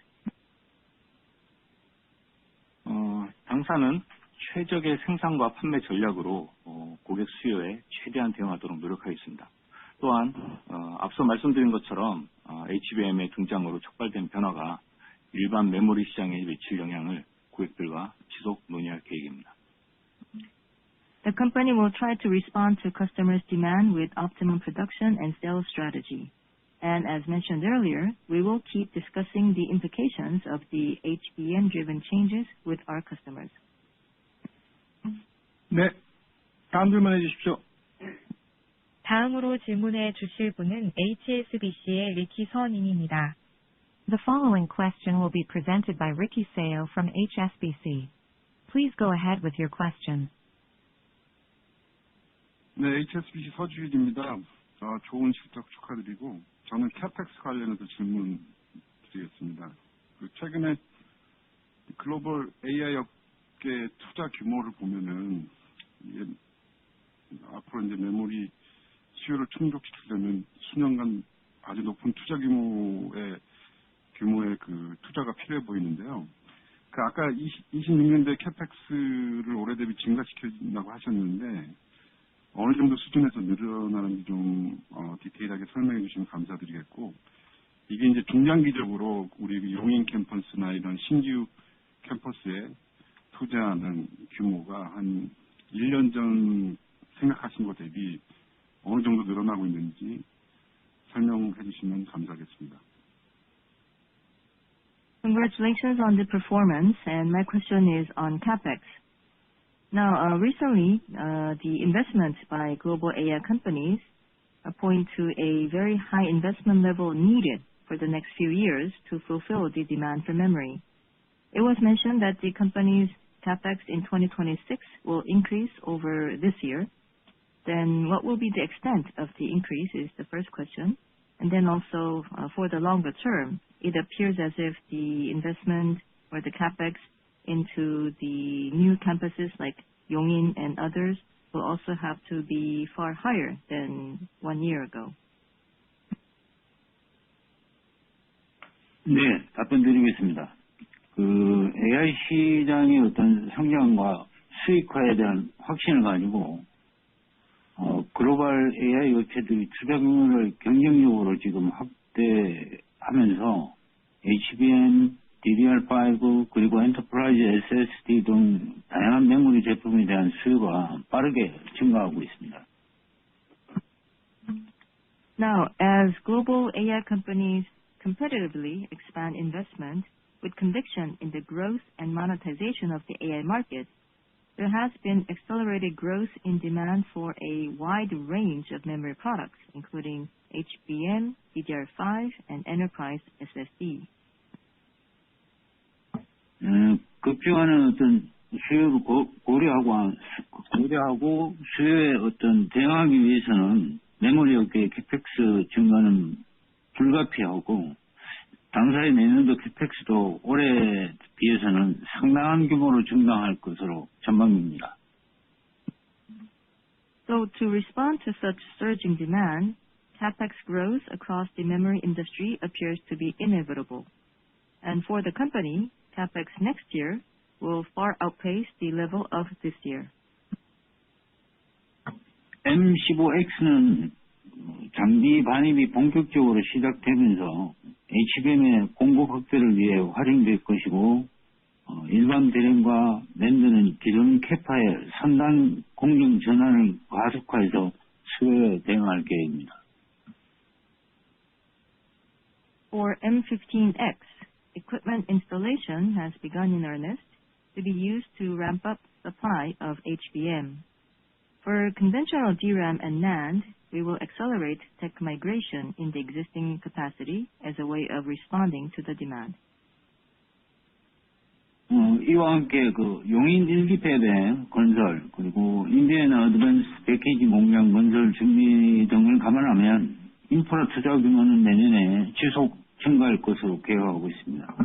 당사는 최적의 생산과 판매 전략으로 고객 수요에 최대한 대응하도록 노력하겠습니다. 또한 앞서 말씀드린 것처럼 HBM의 등장으로 촉발된 변화가 일반 메모리 시장에 미칠 영향을 고객들과 지속 논의할 계획입니다.
The company will try to respond to customers' demand with optimum production and sales strategy. And as mentioned earlier, we will keep discussing the implications of the HBM-driven changes with our customers.
네, 다음 질문해 주십시오.
다음으로 질문해 주실 분은 HSBC의 리키 서님입니다.
The following question will be presented by Ricky Seo from HSBC. Please go ahead with your question.
네, HSBC 서주일입니다. 좋은 실적 축하드리고 저는 캐펙스 관련해서 질문 드리겠습니다. 최근에 글로벌 AI 업계 투자 규모를 보면은 앞으로 이제 메모리 수요를 충족시키려면 수년간 아주 높은 투자 규모의 그 투자가 필요해 보이는데요. 그 아까 26년도에 캐펙스를 올해 대비 증가시켜준다고 하셨는데 어느 정도 수준에서 늘어나는지 좀 디테일하게 설명해 주시면 감사드리겠고, 이게 이제 중장기적으로 우리 용인 캠퍼스나 이런 신규 캠퍼스에 투자하는 규모가 한 1년 전 생각하신 것 대비 어느 정도 늘어나고 있는지 설명해 주시면 감사하겠습니다.
Congratulations on the performance, and my question is on CapEx. Now, recently, the investments by global AI companies point to a very high investment level needed for the next few years to fulfill the demand for memory. It was mentioned that the company's CapEx in 2026 will increase over this year. Then what will be the extent of the increase is the first question. And then also for the longer term, it appears as if the investment or the CapEx into the new campuses like Yongin and others will also have to be far higher than 1 year ago.
네, 답변 드리겠습니다. 그 AI 시장의 어떤 성장과 수익화에 대한 확신을 가지고 글로벌 AI 업체들이 투자 규모를 경쟁력으로 지금 확대하면서 HBM, DDR5 그리고 엔터프라이즈 SSD 등 다양한 메모리 제품에 대한 수요가 빠르게 증가하고 있습니다.
Now, as global AI companies competitively expand investment with conviction in the growth and monetization of the AI market, there has been accelerated growth in demand for a wide range of memory products, including HBM, DDR5, and enterprise SSD.
급증하는 어떤 수요를 고려하고 수요에 어떤 대응하기 위해서는 메모리 업계의 캐펙스 증가는 불가피하고 당사의 내년도 캐펙스도 올해에 비해서는 상당한 규모로 증가할 것으로 전망입니다.
So to respond to such surging demand, capex growth across the memory industry appears to be inevitable. And for the company, capex next year will far outpace the level of this year.
M15X는 장비 반입이 본격적으로 시작되면서 HBM의 공급 확대를 위해 활용될 것이고 일반 대량과 낸드는 기존 캐파의 상당 공정 전환을 가속화해서 수요에 대응할 계획입니다.
For M15X, equipment installation has begun in earnest to be used to ramp up supply of HBM. For conventional DRAM and NAND, we will accelerate tech migration in the existing capacity as a way of responding to the demand.
이와 함께 그 용인 1기 팹의 건설 그리고 인디애나 어드밴스 패키징 공장 건설 준비 등을 감안하면 인프라 투자 규모는 내년에 지속 증가할 것으로 계획하고 있습니다.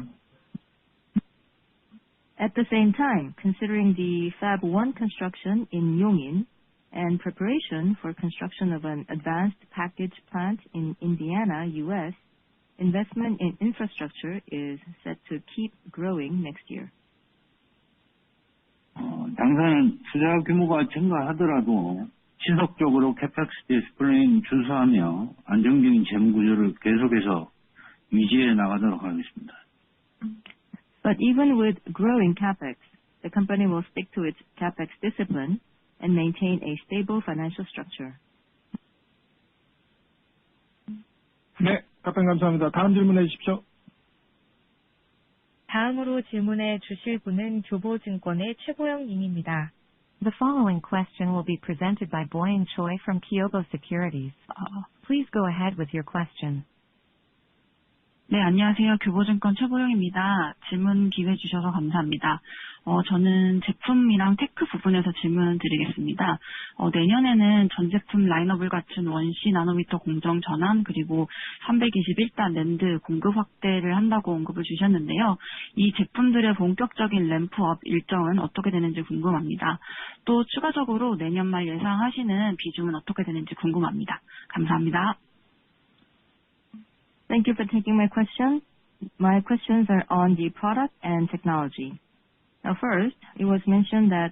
At the same time, considering the Fab 1 construction in Yongin and preparation for construction of an advanced package plant in Indiana, U.S., investment in infrastructure is set to keep growing next year.
당사는 투자 규모가 증가하더라도 지속적으로 캐펙스 디스플레인 준수하며 안정적인 재무 구조를 계속해서 유지해 나가도록 하겠습니다.
But even with growing capex, the company will stick to its capex discipline and maintain a stable financial structure.
네, 답변 감사합니다. 다음 질문해 주십시오.
다음으로 질문해 주실 분은 교보증권의 최보영 님입니다.
The following question will be presented by Boyang Choi from Kyobo Securities. Please go ahead with your question.
네, 안녕하세요. 교보증권 최보영입니다. 질문 기회 주셔서 감사합니다. 저는 제품이랑 테크 부분에서 질문 드리겠습니다. 내년에는 전 제품 라인업을 갖춘 원시 나노미터 공정 전환 그리고 321단 낸드 공급 확대를 한다고 언급을 주셨는데요. 이 제품들의 본격적인 램프업 일정은 어떻게 되는지 궁금합니다. 또 추가적으로 내년 말 예상하시는 비중은 어떻게 되는지 궁금합니다. 감사합니다.
Thank you for taking my question. My questions are on the product and technology. Now first, it was mentioned that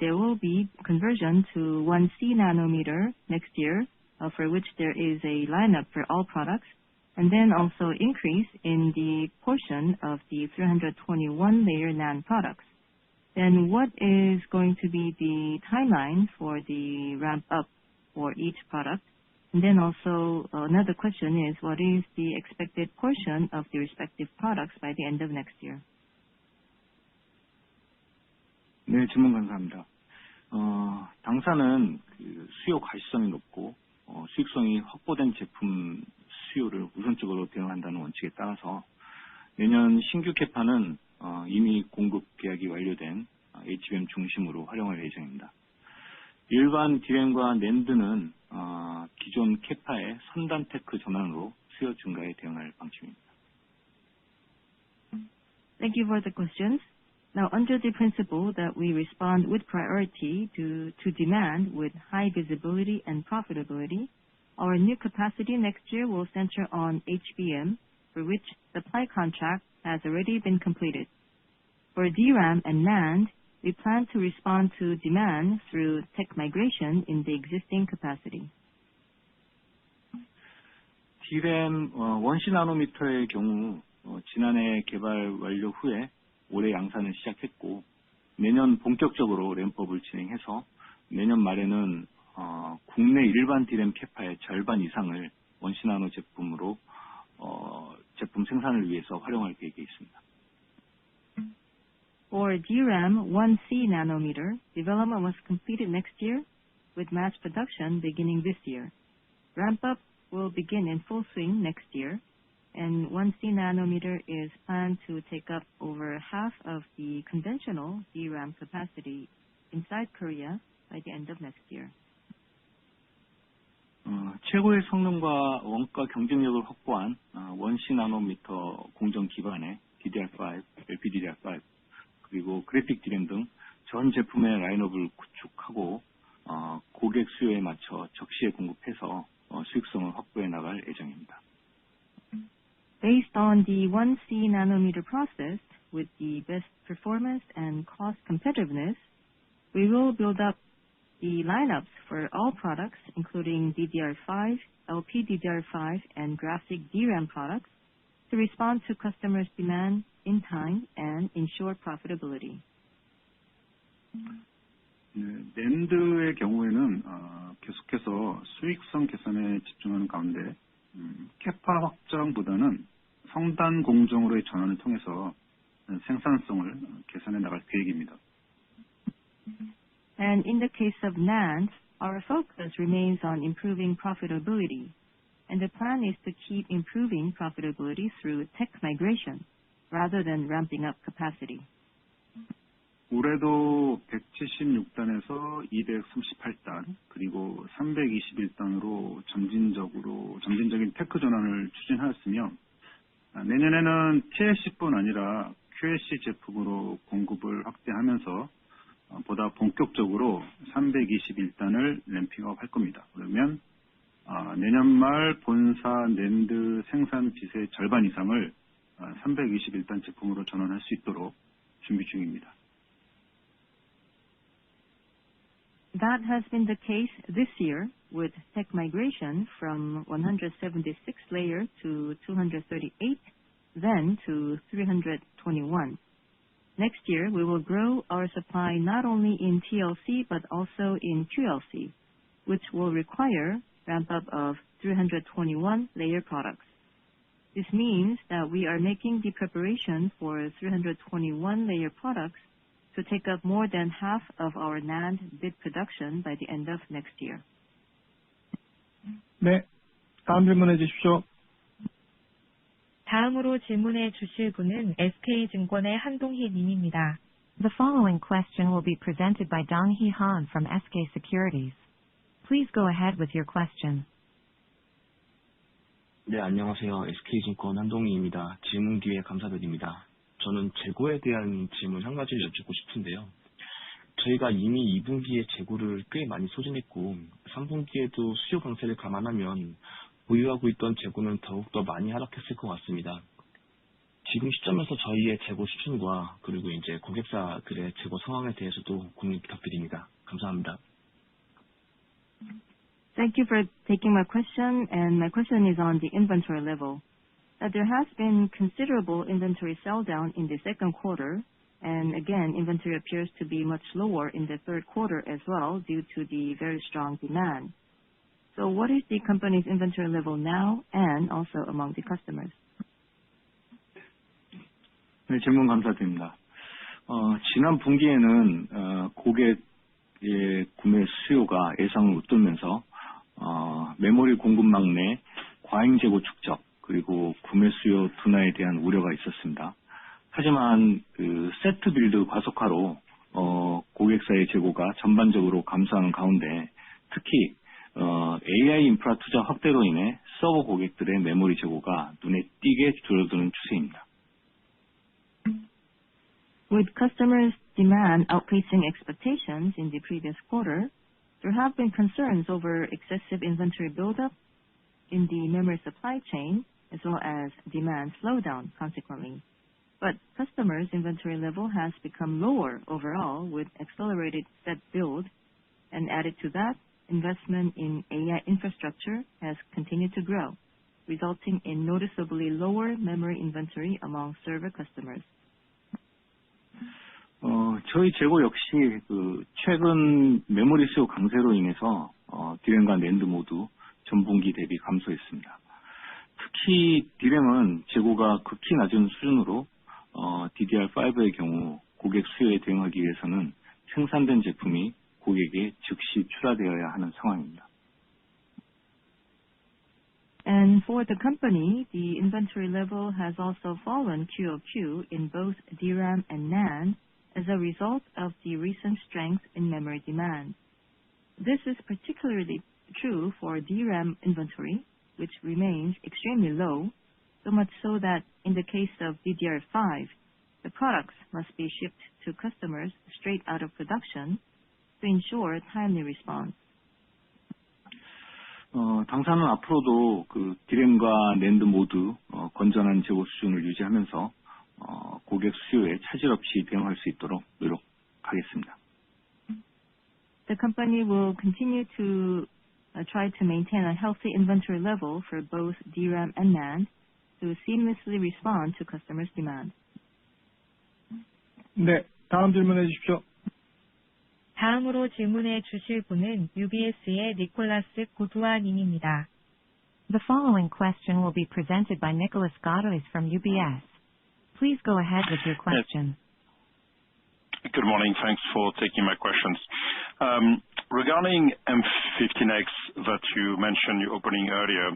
there will be conversion to 1C nanometer next year, for which there is a lineup for all products, and then also increase in the portion of the 321 layer NAND products. Then what is going to be the timeline for the ramp up for each product? And then also another question is, what is the expected portion of the respective products by the end of next year?
네, 질문 감사합니다. 당사는 수요 가시성이 높고 수익성이 확보된 제품 수요를 우선적으로 대응한다는 원칙에 따라서 내년 신규 캐파는 이미 공급 계약이 완료된 HBM 중심으로 활용할 예정입니다. 일반 D램과 낸드는 기존 캐파의 선단 테크 전환으로 수요 증가에 대응할 방침입니다.
Thank you for the questions. Now, under the principle that we respond with priority to demand with high visibility and profitability, our new capacity next year will center on HBM, for which supply contract has already been completed. For DRAM and NAND, we plan to respond to demand through tech migration in the existing capacity.
D램 1C 나노미터의 경우 지난해 개발 완료 후에 올해 양산을 시작했고 내년 본격적으로 램프업을 진행해서 내년 말에는 국내 일반 D램 캐파의 절반 이상을 1C 나노 제품으로 제품 생산을 위해서 활용할 계획에 있습니다.
For DRAM 1C nanometer, development was completed next year, with mass production beginning this year. Ramp-up will begin in full swing next year, and 1C nanometer is planned to take up over half of the conventional DRAM capacity inside Korea by the end of next year.
최고의 성능과 원가 경쟁력을 확보한 1C 나노미터 공정 기반의 DDR5, LPDDR5, 그리고 그래픽 D램 등 전 제품의 라인업을 구축하고 고객 수요에 맞춰 적시에 공급해서 수익성을 확보해 나갈 예정입니다.
Based on the 1C nanometer process with the best performance and cost competitiveness, we will build up the lineups for all products, including DDR5, LPDDR5, and graphic DRAM products, to respond to customers' demand in time and ensure profitability.
낸드의 경우에는 계속해서 수익성 개선에 집중하는 가운데 캐파 확장보다는 성단 공정으로의 전환을 통해서 생산성을 개선해 나갈 계획입니다.
And in the case of NAND, our focus remains on improving profitability, and the plan is to keep improving profitability through tech migration rather than ramping up capacity.
올해도 176단에서 238단 그리고 321단으로 점진적인 테크 전환을 추진하였으며 내년에는 TLC뿐 아니라 QLC 제품으로 공급을 확대하면서 보다 본격적으로 321단을 램핑업 할 겁니다. 그러면 내년 말 본사 낸드 생산 빚의 절반 이상을 321단 제품으로 전환할 수 있도록 준비 중입니다.
That has been the case this year with tech migration from 176 layer to 238, then to 321. Next year, we will grow our supply not only in TLC but also in QLC, which will require ramp-up of 321 layer products. This means that we are making the preparation for 321 layer products to take up more than half of our NAND bit production by the end of next year.
네, 다음 질문해 주십시오.
다음으로 질문해 주실 분은 SK증권의 한동희 님입니다.
The following question will be presented by Dong-hee Han from SK Securities. Please go ahead with your question.
네, 안녕하세요. SK증권 한동희입니다. 질문 기회 감사드립니다. 저는 재고에 대한 질문 한 가지를 여쭙고 싶은데요. 저희가 이미 2분기에 재고를 꽤 많이 소진했고 3분기에도 수요 강세를 감안하면 보유하고 있던 재고는 더욱더 많이 하락했을 것 같습니다. 지금 시점에서 저희의 재고 수준과 그리고 이제 고객사들의 재고 상황에 대해서도 고민 부탁드립니다. 감사합니다.
Thank you for taking my question, and my question is on the inventory level. There has been considerable inventory sell down in the second quarter, and again, inventory appears to be much lower in the third quarter as well due to the very strong demand. So what is the company's inventory level now and also among the customers?
네, 질문 감사드립니다. 지난 분기에는 고객의 구매 수요가 예상을 웃돌면서 메모리 공급망 내 과잉 재고 축적 그리고 구매 수요 둔화에 대한 우려가 있었습니다. 하지만 세트 빌드 과속화로 고객사의 재고가 전반적으로 감소하는 가운데 특히 AI 인프라 투자 확대로 인해 서버 고객들의 메모리 재고가 눈에 띄게 줄어드는 추세입니다.
With customers' demand outpacing expectations in the previous quarter, there have been concerns over excessive inventory buildup in the memory supply chain as well as demand slowdown consequently. But customers' inventory level has become lower overall with accelerated set build, and added to that, investment in AI infrastructure has continued to grow, resulting in noticeably lower memory inventory among server customers.
저희 재고 역시 최근 메모리 수요 강세로 인해서 DRAM과 NAND 모두 전분기 대비 감소했습니다. 특히 DRAM은 재고가 극히 낮은 수준으로 DDR5의 경우 고객 수요에 대응하기 위해서는 생산된 제품이 고객에 즉시 출하되어야 하는 상황입니다.
And for the company, the inventory level has also fallen QoQ in both DRAM and NAND as a result of the recent strength in memory demand. This is particularly true for DRAM inventory, which remains extremely low, so much so that in the case of DDR5, the products must be shipped to customers straight out of production to ensure timely response.
당사는 앞으로도 DRAM과 NAND 모두 건전한 재고 수준을 유지하면서 고객 수요에 차질 없이 대응할 수 있도록 노력하겠습니다.
The company will continue to try to maintain a healthy inventory level for both DRAM and NAND to seamlessly respond to customers' demand.
네, 다음 질문해 주십시오.
다음으로 질문해 주실 분은 UBS의 니콜라스 고두아 님입니다.
The following question will be presented by Nicholas Godoys from UBS. Please go ahead with your question.
Good morning. Thanks for taking my questions. Regarding M15X that you mentioned your opening earlier,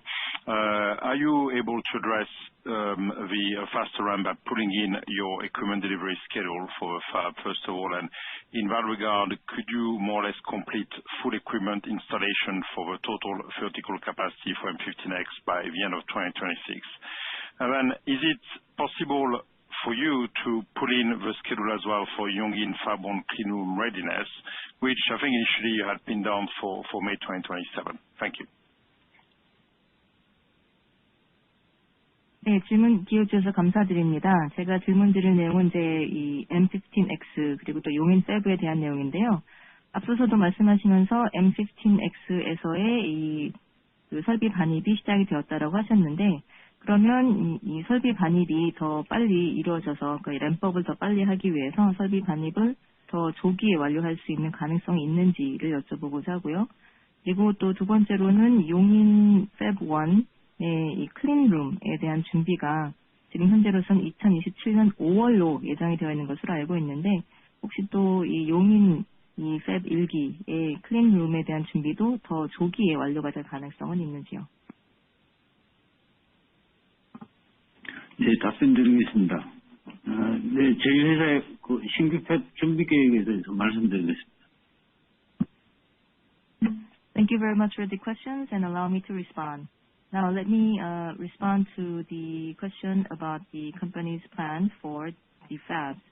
are you able to address the faster ramp by pulling in your equipment delivery schedule for a fab, first of all? And in that regard, could you more or less complete full equipment installation for the total vertical capacity for M15X by the end of 2026? And then is it possible for you to put in the schedule as well for Yongin Fab 1 clean room readiness, which I think initially you had pinned down for May 2027? Thank you.
네, 질문 기울여주셔서 감사드립니다. 제가 질문 드릴 내용은 이제 이 M15X 그리고 또 용인 팹에 대한 내용인데요. 앞서서도 말씀하시면서 M15X에서의 이 설비 반입이 시작이 되었다라고 하셨는데, 그러면 이 설비 반입이 더 빨리 이루어져서 램프업을 더 빨리 하기 위해서 설비 반입을 더 조기에 완료할 수 있는 가능성이 있는지를 여쭤보고자 하고요. 그리고 또 두 번째로는 용인 팹 1의 이 클린룸에 대한 준비가 지금 현재로선 2027년 5월로 예정이 되어 있는 것으로 알고 있는데, 혹시 또 이 용인 이 팹 1기의 클린룸에 대한 준비도 더 조기에 완료가 될 가능성은 있는지요?
네, 답변드리겠습니다. 네, 저희 회사의 신규 팹 준비 계획에 대해서 말씀드리겠습니다.
Thank you very much for the questions and allow me to respond. Now let me respond to the question about the company's plan for the fabs.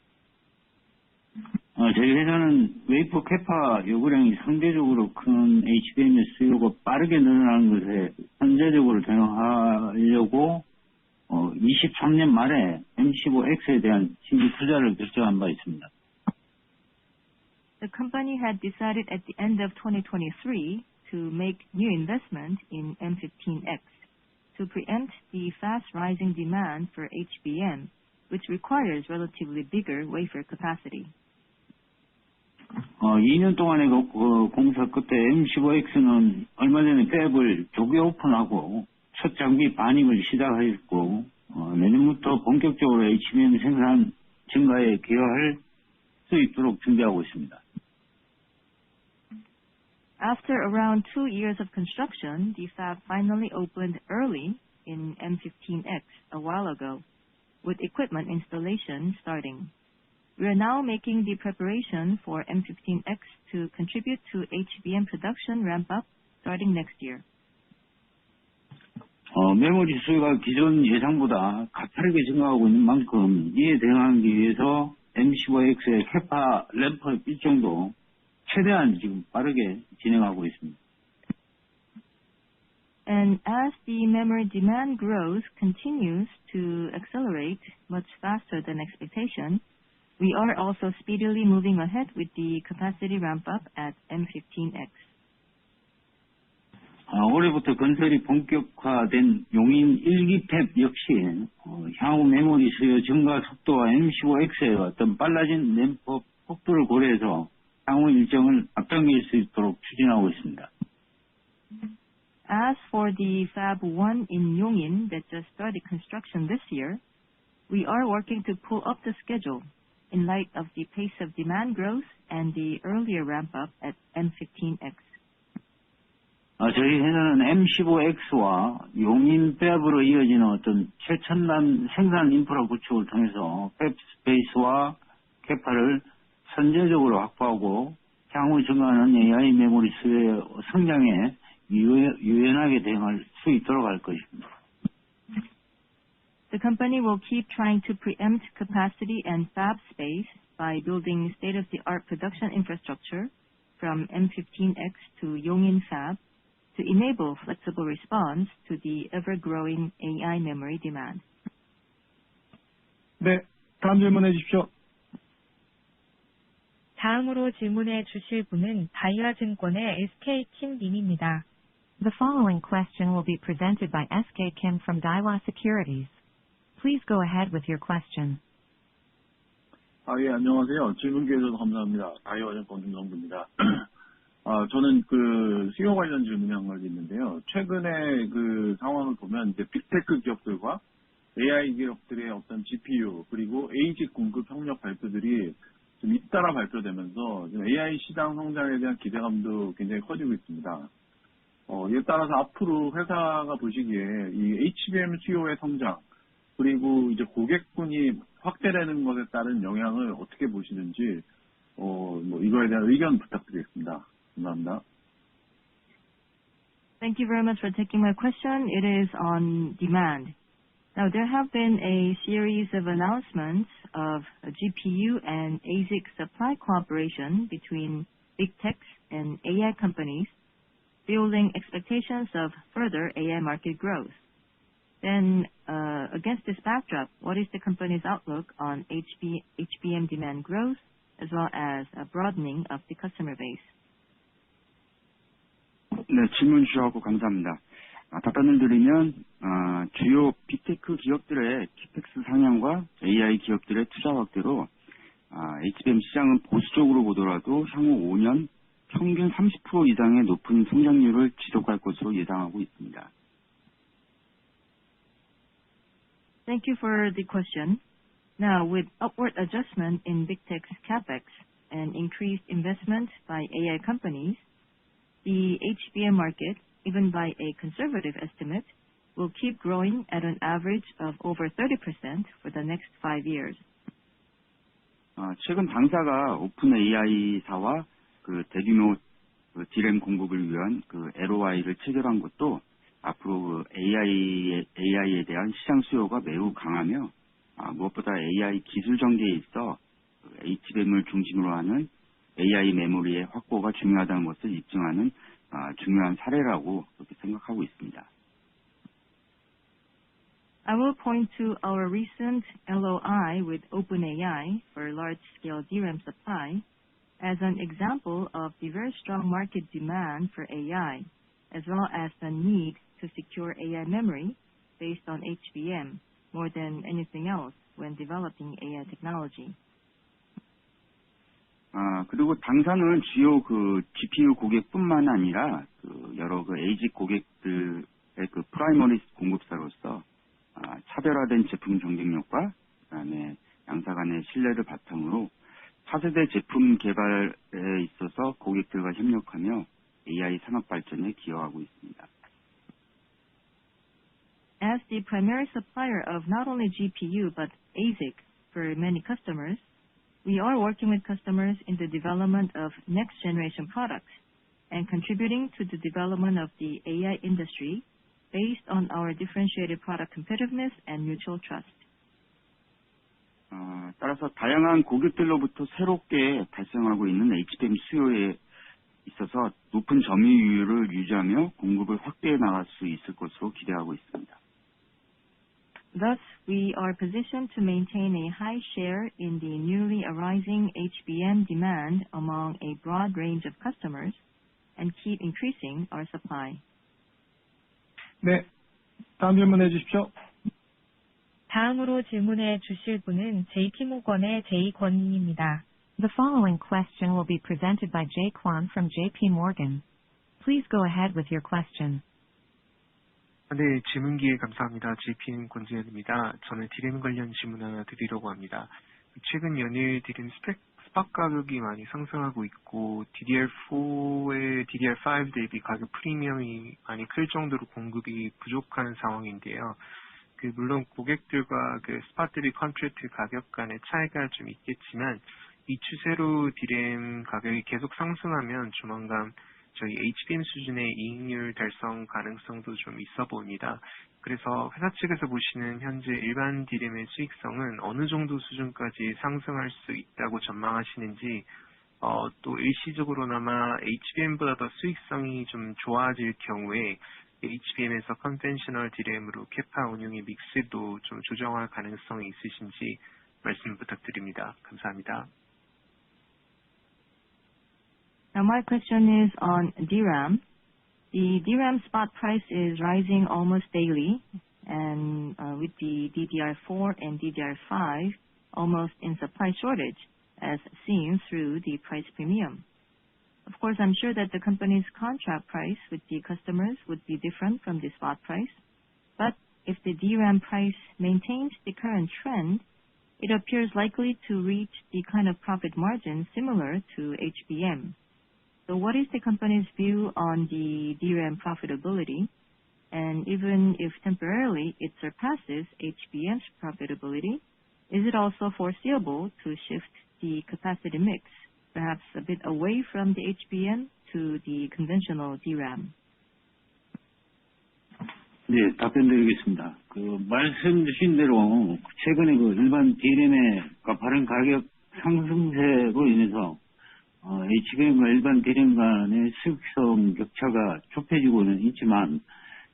저희 회사는 웨이퍼 캐파 요구량이 상대적으로 큰 HBM의 수요가 빠르게 늘어나는 것에 선제적으로 대응하려고 23년 말에 M15X에 대한 신규 투자를 결정한 바 있습니다.
The company had decided at the end of 2023 to make new investment in M15X to preempt the fast rising demand for HBM, which requires relatively bigger wafer capacity.
2년 동안의 공사 끝에 M15X는 얼마 전에 팹을 조기 오픈하고 첫 장비 반입을 시작했고 내년부터 본격적으로 HBM 생산 증가에 기여할 수 있도록 준비하고 있습니다.
After around 2 years of construction, the fab finally opened early in M15X a while ago, with equipment installation starting. We are now making the preparation for M15X to contribute to HBM production ramp-up starting next year.
메모리 수요가 기존 예상보다 가파르게 증가하고 있는 만큼 이에 대응하기 위해서 M15X의 캐파 램프 일정도 최대한 지금 빠르게 진행하고 있습니다.
And as the memory demand growth continues to accelerate much faster than expectation, we are also speedily moving ahead with the capacity ramp-up at M15X.
올해부터 건설이 본격화된 용인 1기 팹 역시 향후 메모리 수요 증가 속도와 M15X의 어떤 빨라진 램프 속도를 고려해서 향후 일정을 앞당길 수 있도록 추진하고 있습니다.
As for the Fab 1 in Yongin that just started construction this year, we are working to pull up the schedule in light of the pace of demand growth and the earlier ramp-up at M15X.
저희 회사는 M15X와 용인 팹으로 이어지는 어떤 최첨단 생산 인프라 구축을 통해서 팹 스페이스와 캐파를 선제적으로 확보하고 향후 증가하는 AI 메모리 수요의 성장에 유연하게 대응할 수 있도록 할 것입니다.
The company will keep trying to preempt capacity and fab space by building state-of-the-art production infrastructure from M15X to Yongin Fab to enable flexible response to the ever-growing AI memory demand.
네, 다음 질문해 주십시오.
다음으로 질문해 주실 분은 다이와증권의 SK Kim 님입니다.
The following question will be presented by SK Kim from Daiwa Securities. Please go ahead with your question.
예, 안녕하세요. 질문 기회 주셔서 감사합니다. 다이와증권 김성부입니다. 저는 수요 관련 질문이 한 가지 있는데요. 최근에 상황을 보면 이제 빅테크 기업들과 AI 기업들의 어떤 GPU 그리고 ASIC 공급 협력 발표들이 좀 잇따라 발표되면서 AI 시장 성장에 대한 기대감도 굉장히 커지고 있습니다. 이에 따라서 앞으로 회사가 보시기에 이 HBM 수요의 성장 그리고 이제 고객군이 확대되는 것에 따른 영향을 어떻게 보시는지 이거에 대한 의견 부탁드리겠습니다. 감사합니다.
Thank you very much for taking my question. It is on demand. Now, there have been a series of announcements of a GPU and ASIC supply cooperation between big techs and AI companies, fueling expectations of further AI market growth. Then, against this backdrop, what is the company's outlook on HBM demand growth as well as a broadening of the customer base?
네, 질문 주셔서 감사합니다. 답변을 드리면 주요 빅테크 기업들의 캐펙스 상향과 AI 기업들의 투자 확대로 HBM 시장은 보수적으로 보더라도 향후 5년 평균 30% 이상의 높은 성장률을 지속할 것으로 예상하고 있습니다.
Thank you for the question. Now, with upward adjustment in big tech's capex and increased investment by AI companies, the HBM market, even by a conservative estimate, will keep growing at an average of over 30% for the next 5 years.
최근 당사가 오픈 AI사와 대규모 DRAM 공급을 위한 LOI를 체결한 것도 앞으로 AI에 대한 시장 수요가 매우 강하며 무엇보다 AI 기술 전개에 있어 HBM을 중심으로 하는 AI 메모리의 확보가 중요하다는 것을 입증하는 중요한 사례라고 그렇게 생각하고 있습니다.
I will point to our recent LOI with OpenAI for large-scale DRAM supply as an example of the very strong market demand for AI, as well as the need to secure AI memory based on HBM more than anything else when developing AI technology.
그리고 당사는 주요 GPU 고객뿐만 아니라 여러 ASIC 고객들의 프라이머리 공급사로서 차별화된 제품 경쟁력과 그다음에 양사 간의 신뢰를 바탕으로 차세대 제품 개발에 있어서 고객들과 협력하며 AI 산업 발전에 기여하고 있습니다.
As the primary supplier of not only GPU but ASIC for many customers, we are working with customers in the development of next-generation products and contributing to the development of the AI industry based on our differentiated product competitiveness and mutual trust.
따라서 다양한 고객들로부터 새롭게 발생하고 있는 HBM 수요에 있어서 높은 점유율을 유지하며 공급을 확대해 나갈 수 있을 것으로 기대하고 있습니다.
Thus, we are positioned to maintain a high share in the newly arising HBM demand among a broad range of customers and keep increasing our supply.
네, 다음 질문해 주십시오.
다음으로 질문해 주실 분은 JP모건의 제이권님입니다.
The following question will be presented by Jay Kwon from JP Morgan. Please go ahead with your question.
네, 질문 기회 감사합니다. JPN 권지현입니다. 저는 DRAM 관련 질문 하나 드리려고 합니다. 최근 연일 DRAM 스팟 가격이 많이 상승하고 있고 DDR4의 DDR5 대비 가격 프리미엄이 많이 클 정도로 공급이 부족한 상황인데요. 물론 고객들과 스팟 대비 컨트랙트 가격 간의 차이가 좀 있겠지만 이 추세로 DRAM 가격이 계속 상승하면 조만간 저희 HBM 수준의 이익률 달성 가능성도 좀 있어 보입니다. 그래서 회사 측에서 보시는 현재 일반 DRAM의 수익성은 어느 정도 수준까지 상승할 수 있다고 전망하시는지, 또 일시적으로나마 HBM보다 더 수익성이 좀 좋아질 경우에 HBM에서 컨벤셔널 DRAM으로 캐파 운용의 믹스도 좀 조정할 가능성이 있으신지 말씀 부탁드립니다. 감사합니다.
Now my question is on DRAM. The DRAM spot price is rising almost daily, and with the DDR4 and DDR5 almost in supply shortage, as seen through the price premium. Of course, I'm sure that the company's contract price with the customers would be different from the spot price, but if the DRAM price maintains the current trend, it appears likely to reach the kind of profit margin similar to HBM. So what is the company's view on the DRAM profitability? And even if temporarily it surpasses HBM's profitability, is it also foreseeable to shift the capacity mix, perhaps a bit away from the HBM to the conventional DRAM?
네, 답변 드리겠습니다. 말씀 주신 대로 최근에 일반 DRAM의 가파른 가격 상승세로 인해서 HBM과 일반 DRAM 간의 수익성 격차가 좁혀지고는 있지만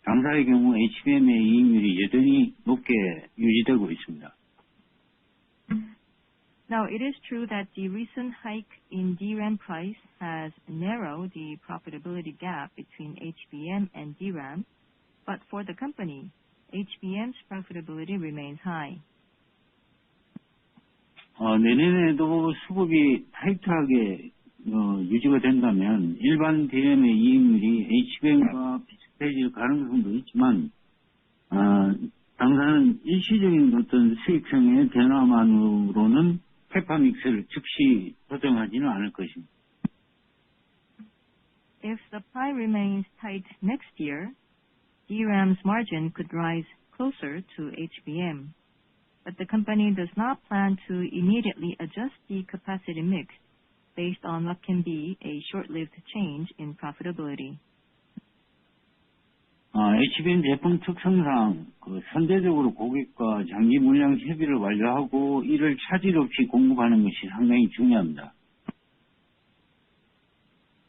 당사의 경우 HBM의 이익률이 여전히 높게 유지되고 있습니다.
Now, it is true that the recent hike in DRAM price has narrowed the profitability gap between HBM and DRAM, but for the company, HBM's profitability remains high.
내년에도 수급이 타이트하게 유지가 된다면 일반 DRAM의 이익률이 HBM과 비슷해질 가능성도 있지만 당사는 일시적인 어떤 수익성의 변화만으로는 캐파 믹스를 즉시 조정하지는 않을 것입니다.
If supply remains tight next year, DRAM's margin could rise closer to HBM, but the company does not plan to immediately adjust the capacity mix based on what can be a short-lived change in profitability.
HBM 제품 특성상 선제적으로 고객과 장기 물량 협의를 완료하고 이를 차질 없이 공급하는 것이 상당히 중요합니다.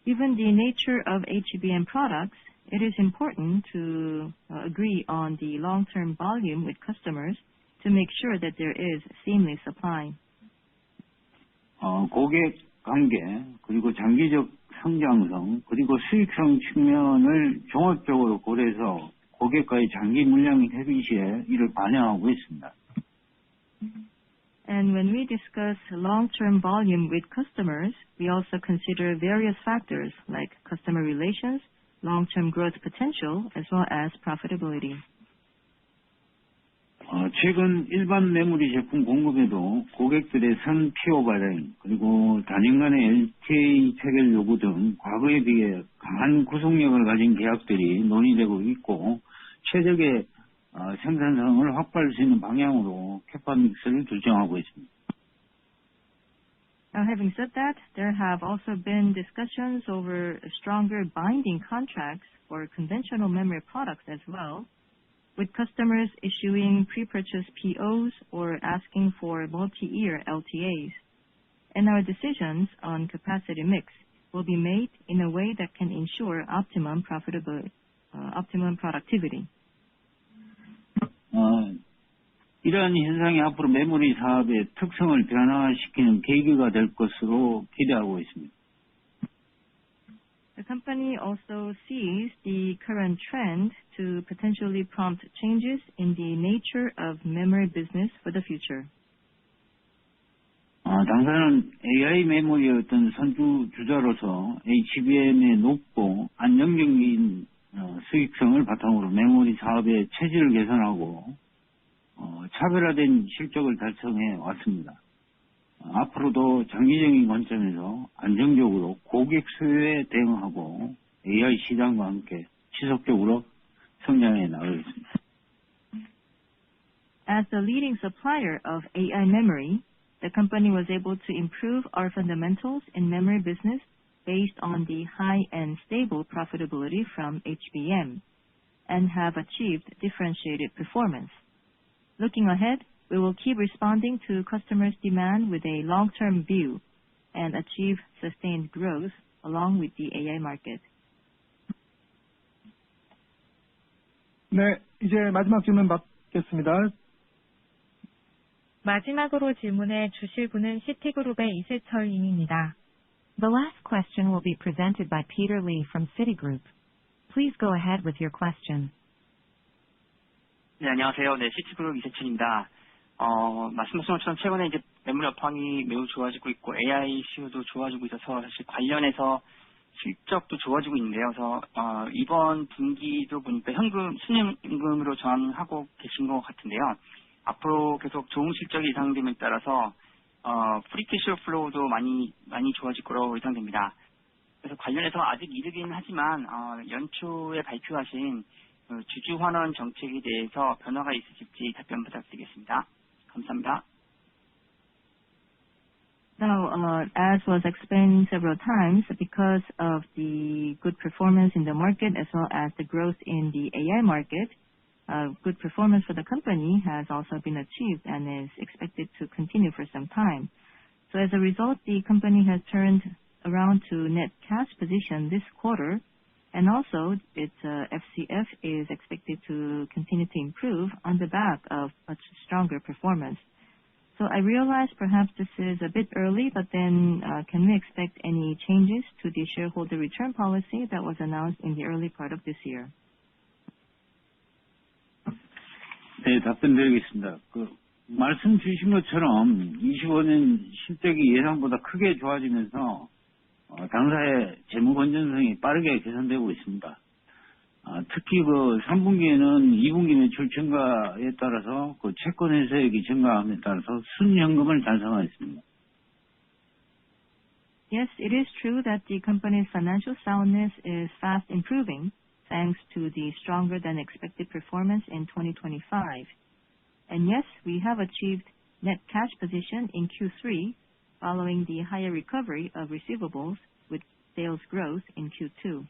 Given the nature of HBM products, it is important to agree on the long-term volume with customers to make sure that there is seamless supply.
고객 관계, 그리고 장기적 성장성, 그리고 수익성 측면을 종합적으로 고려해서 고객과의 장기 물량 협의 시에 이를 반영하고 있습니다.
And when we discuss long-term volume with customers, we also consider various factors like customer relations, long-term growth potential, as well as profitability.
최근 일반 메모리 제품 공급에도 고객들의 선 PO 발행, 그리고 단연 간의 LTA 체결 요구 등 과거에 비해 강한 구속력을 가진 계약들이 논의되고 있고, 최적의 생산성을 확보할 수 있는 방향으로 캐파 믹스를 결정하고 있습니다.
Now, having said that, there have also been discussions over stronger binding contracts for conventional memory products as well, with customers issuing pre-purchase POs or asking for multi-year LTAs. And our decisions on capacity mix will be made in a way that can ensure optimum productivity.
이러한 현상이 앞으로 메모리 사업의 특성을 변화시키는 계기가 될 것으로 기대하고 있습니다.
The company also sees the current trend to potentially prompt changes in the nature of memory business for the future.
당사는 AI 메모리의 어떤 선두주자로서 HBM의 높고 안정적인 수익성을 바탕으로 메모리 사업의 체질을 개선하고 차별화된 실적을 달성해 왔습니다. 앞으로도 장기적인 관점에서 안정적으로 고객 수요에 대응하고 AI 시장과 함께 지속적으로 성장해 나가겠습니다.
As the leading supplier of AI memory, the company was able to improve our fundamentals in memory business based on the high and stable profitability from HBM and have achieved differentiated performance. Looking ahead, we will keep responding to customers' demand with a long-term view and achieve sustained growth along with the AI market.
네, 이제 마지막 질문 받겠습니다.
마지막으로 질문해 주실 분은 시티그룹의 이세철 님입니다.
The last question will be presented by Peter Lee from Citigroup. Please go ahead with your question.
네, 안녕하세요. 네, 시티그룹 이세철입니다. 말씀하신 것처럼 최근에 이제 메모리 업황이 매우 좋아지고 있고 AI 수요도 좋아지고 있어서 사실 관련해서 실적도 좋아지고 있는데요. 그래서 이번 분기도 보니까 순현금으로 전환하고 계신 것 같은데요. 앞으로 계속 좋은 실적이 예상됨에 따라서 프리캐시어 플로우도 많이 좋아질 거로 예상됩니다. 그래서 관련해서 아직 이르긴 하지만 연초에 발표하신 주주 환원 정책에 대해서 변화가 있으실지 답변 부탁드리겠습니다. 감사합니다.
Now, as was explained several times, because of the good performance in the market as well as the growth in the AI market, good performance for the company has also been achieved and is expected to continue for some time. So as a result, the company has turned around to net cash position this quarter, and also its FCF is expected to continue to improve on the back of much stronger performance. So I realize perhaps this is a bit early, but then can we expect any changes to the shareholder return policy that was announced in the early part of this year?
네, 답변드리겠습니다. 말씀 주신 것처럼 25년 실적이 예상보다 크게 좋아지면서 당사의 재무 건전성이 빠르게 개선되고 있습니다. 특히 3분기에는 2분기 매출 증가에 따라서 채권 회수액이 증가함에 따라서 순현금을 달성하였습니다.
Yes, it is true that the company's financial soundness is fast improving thanks to the stronger than expected performance in 2025. And yes, we have achieved net cash position in Q3 following the higher recovery of receivables with sales growth in Q2.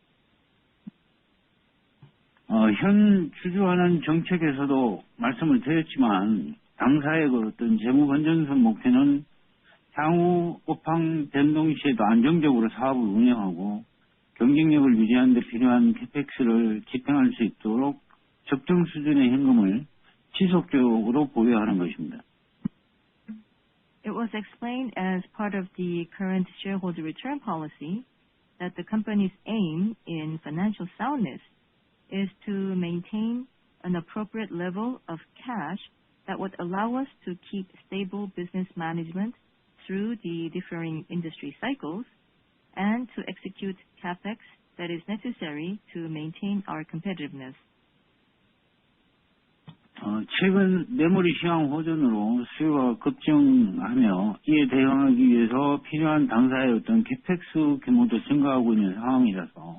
현 주주환원 정책에서도 말씀을 드렸지만 당사의 어떤 재무 건전성 목표는 향후 업황 변동 시에도 안정적으로 사업을 운영하고 경쟁력을 유지하는 데 필요한 캐펙스를 집행할 수 있도록 적정 수준의 현금을 지속적으로 보유하는 것입니다.
It was explained as part of the current shareholder return policy that the company's aim in financial soundness is to maintain an appropriate level of cash that would allow us to keep stable business management through the differing industry cycles and to execute CapEx that is necessary to maintain our competitiveness.
최근 메모리 시황 호전으로 수요가 급증하며 이에 대응하기 위해서 필요한 당사의 어떤 캐펙스 규모도 증가하고 있는 상황이라서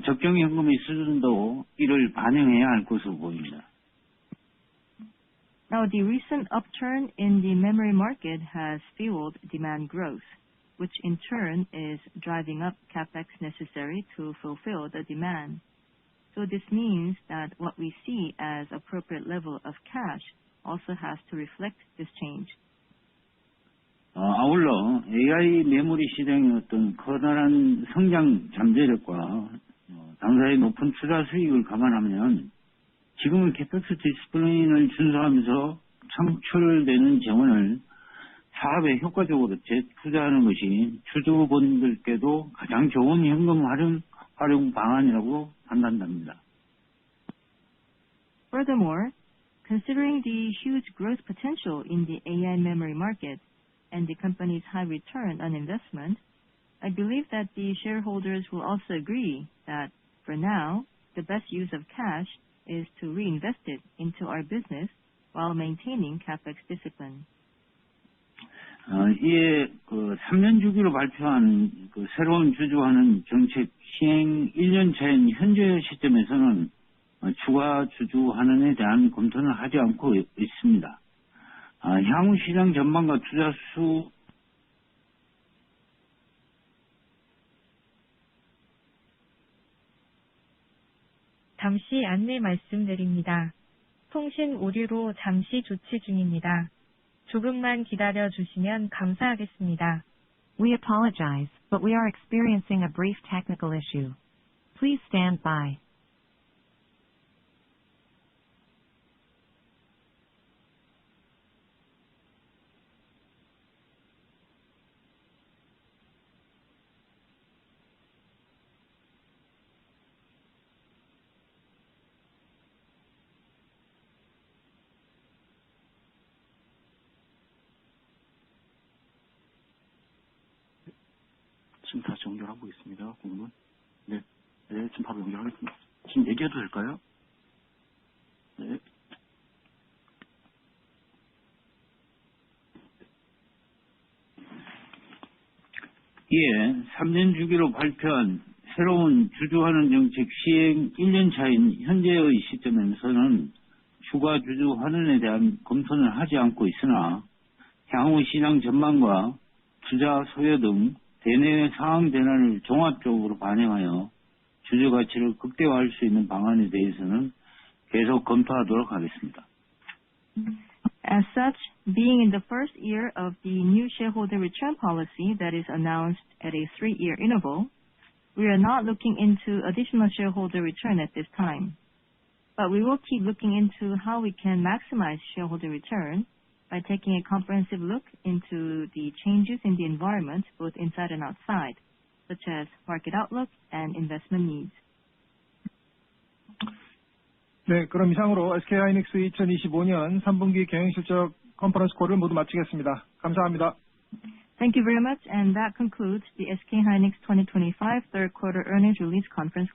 적정 현금의 수준도 이를 반영해야 할 것으로 보입니다.
Now, the recent upturn in the memory market has fueled demand growth, which in turn is driving up CapEx necessary to fulfill the demand. So this means that what we see as appropriate level of cash also has to reflect this change.
아울러 AI 메모리 시장의 어떤 커다란 성장 잠재력과 당사의 높은 투자 수익을 감안하면 지금은 캐펙스 디스플레인을 준수하면서 창출되는 재원을 사업에 효과적으로 재투자하는 것이 주주분들께도 가장 좋은 현금 활용 방안이라고 판단됩니다.
Furthermore, considering the huge growth potential in the AI memory market and the company's high return on investment, I believe that the shareholders will also agree that, for now, the best use of cash is to reinvest it into our business while maintaining CapEx discipline.
이에 3년 주기로 발표한 새로운 주주하는 정책 시행 1년 차인 현재 시점에서는 추가 주주환원에 대한 검토는 하지 않고 있습니다. 향후 시장 전망과 투자 수
잠시 안내 말씀드립니다. 통신 오류로 잠시 조치 중입니다. 조금만 기다려 주시면 감사하겠습니다.
We apologize, but we are experiencing a brief technical issue. Please stand by.
지금 다시 연결하고 있습니다. 고객님. 네, 지금 바로 연결하겠습니다. 지금 얘기해도 될까요? 네.
이에 3년 주기로 발표한 새로운 주주환원 정책 시행 1년 차인 현재의 시점에서는 추가 주주환원에 대한 검토는 하지 않고 있으나 향후 시장 전망과 투자 소요 등 대내외 상황 변화를 종합적으로 반영하여 주주 가치를 극대화할 수 있는 방안에 대해서는 계속 검토하도록 하겠습니다.
As such, being in the first year of the new shareholder return policy that is announced at a 3-year interval, we are not looking into additional shareholder return at this time. But we will keep looking into how we can maximize shareholder return by taking a comprehensive look into the changes in the environment both inside and outside, such as market outlook and investment needs.
네, 그럼 이상으로 SK하이닉스 2025년 3분기 경영실적 컨퍼런스 콜을 모두 마치겠습니다. 감사합니다.
Thank you very much, and that concludes the SK hynix 2025 third quarter earnings release conference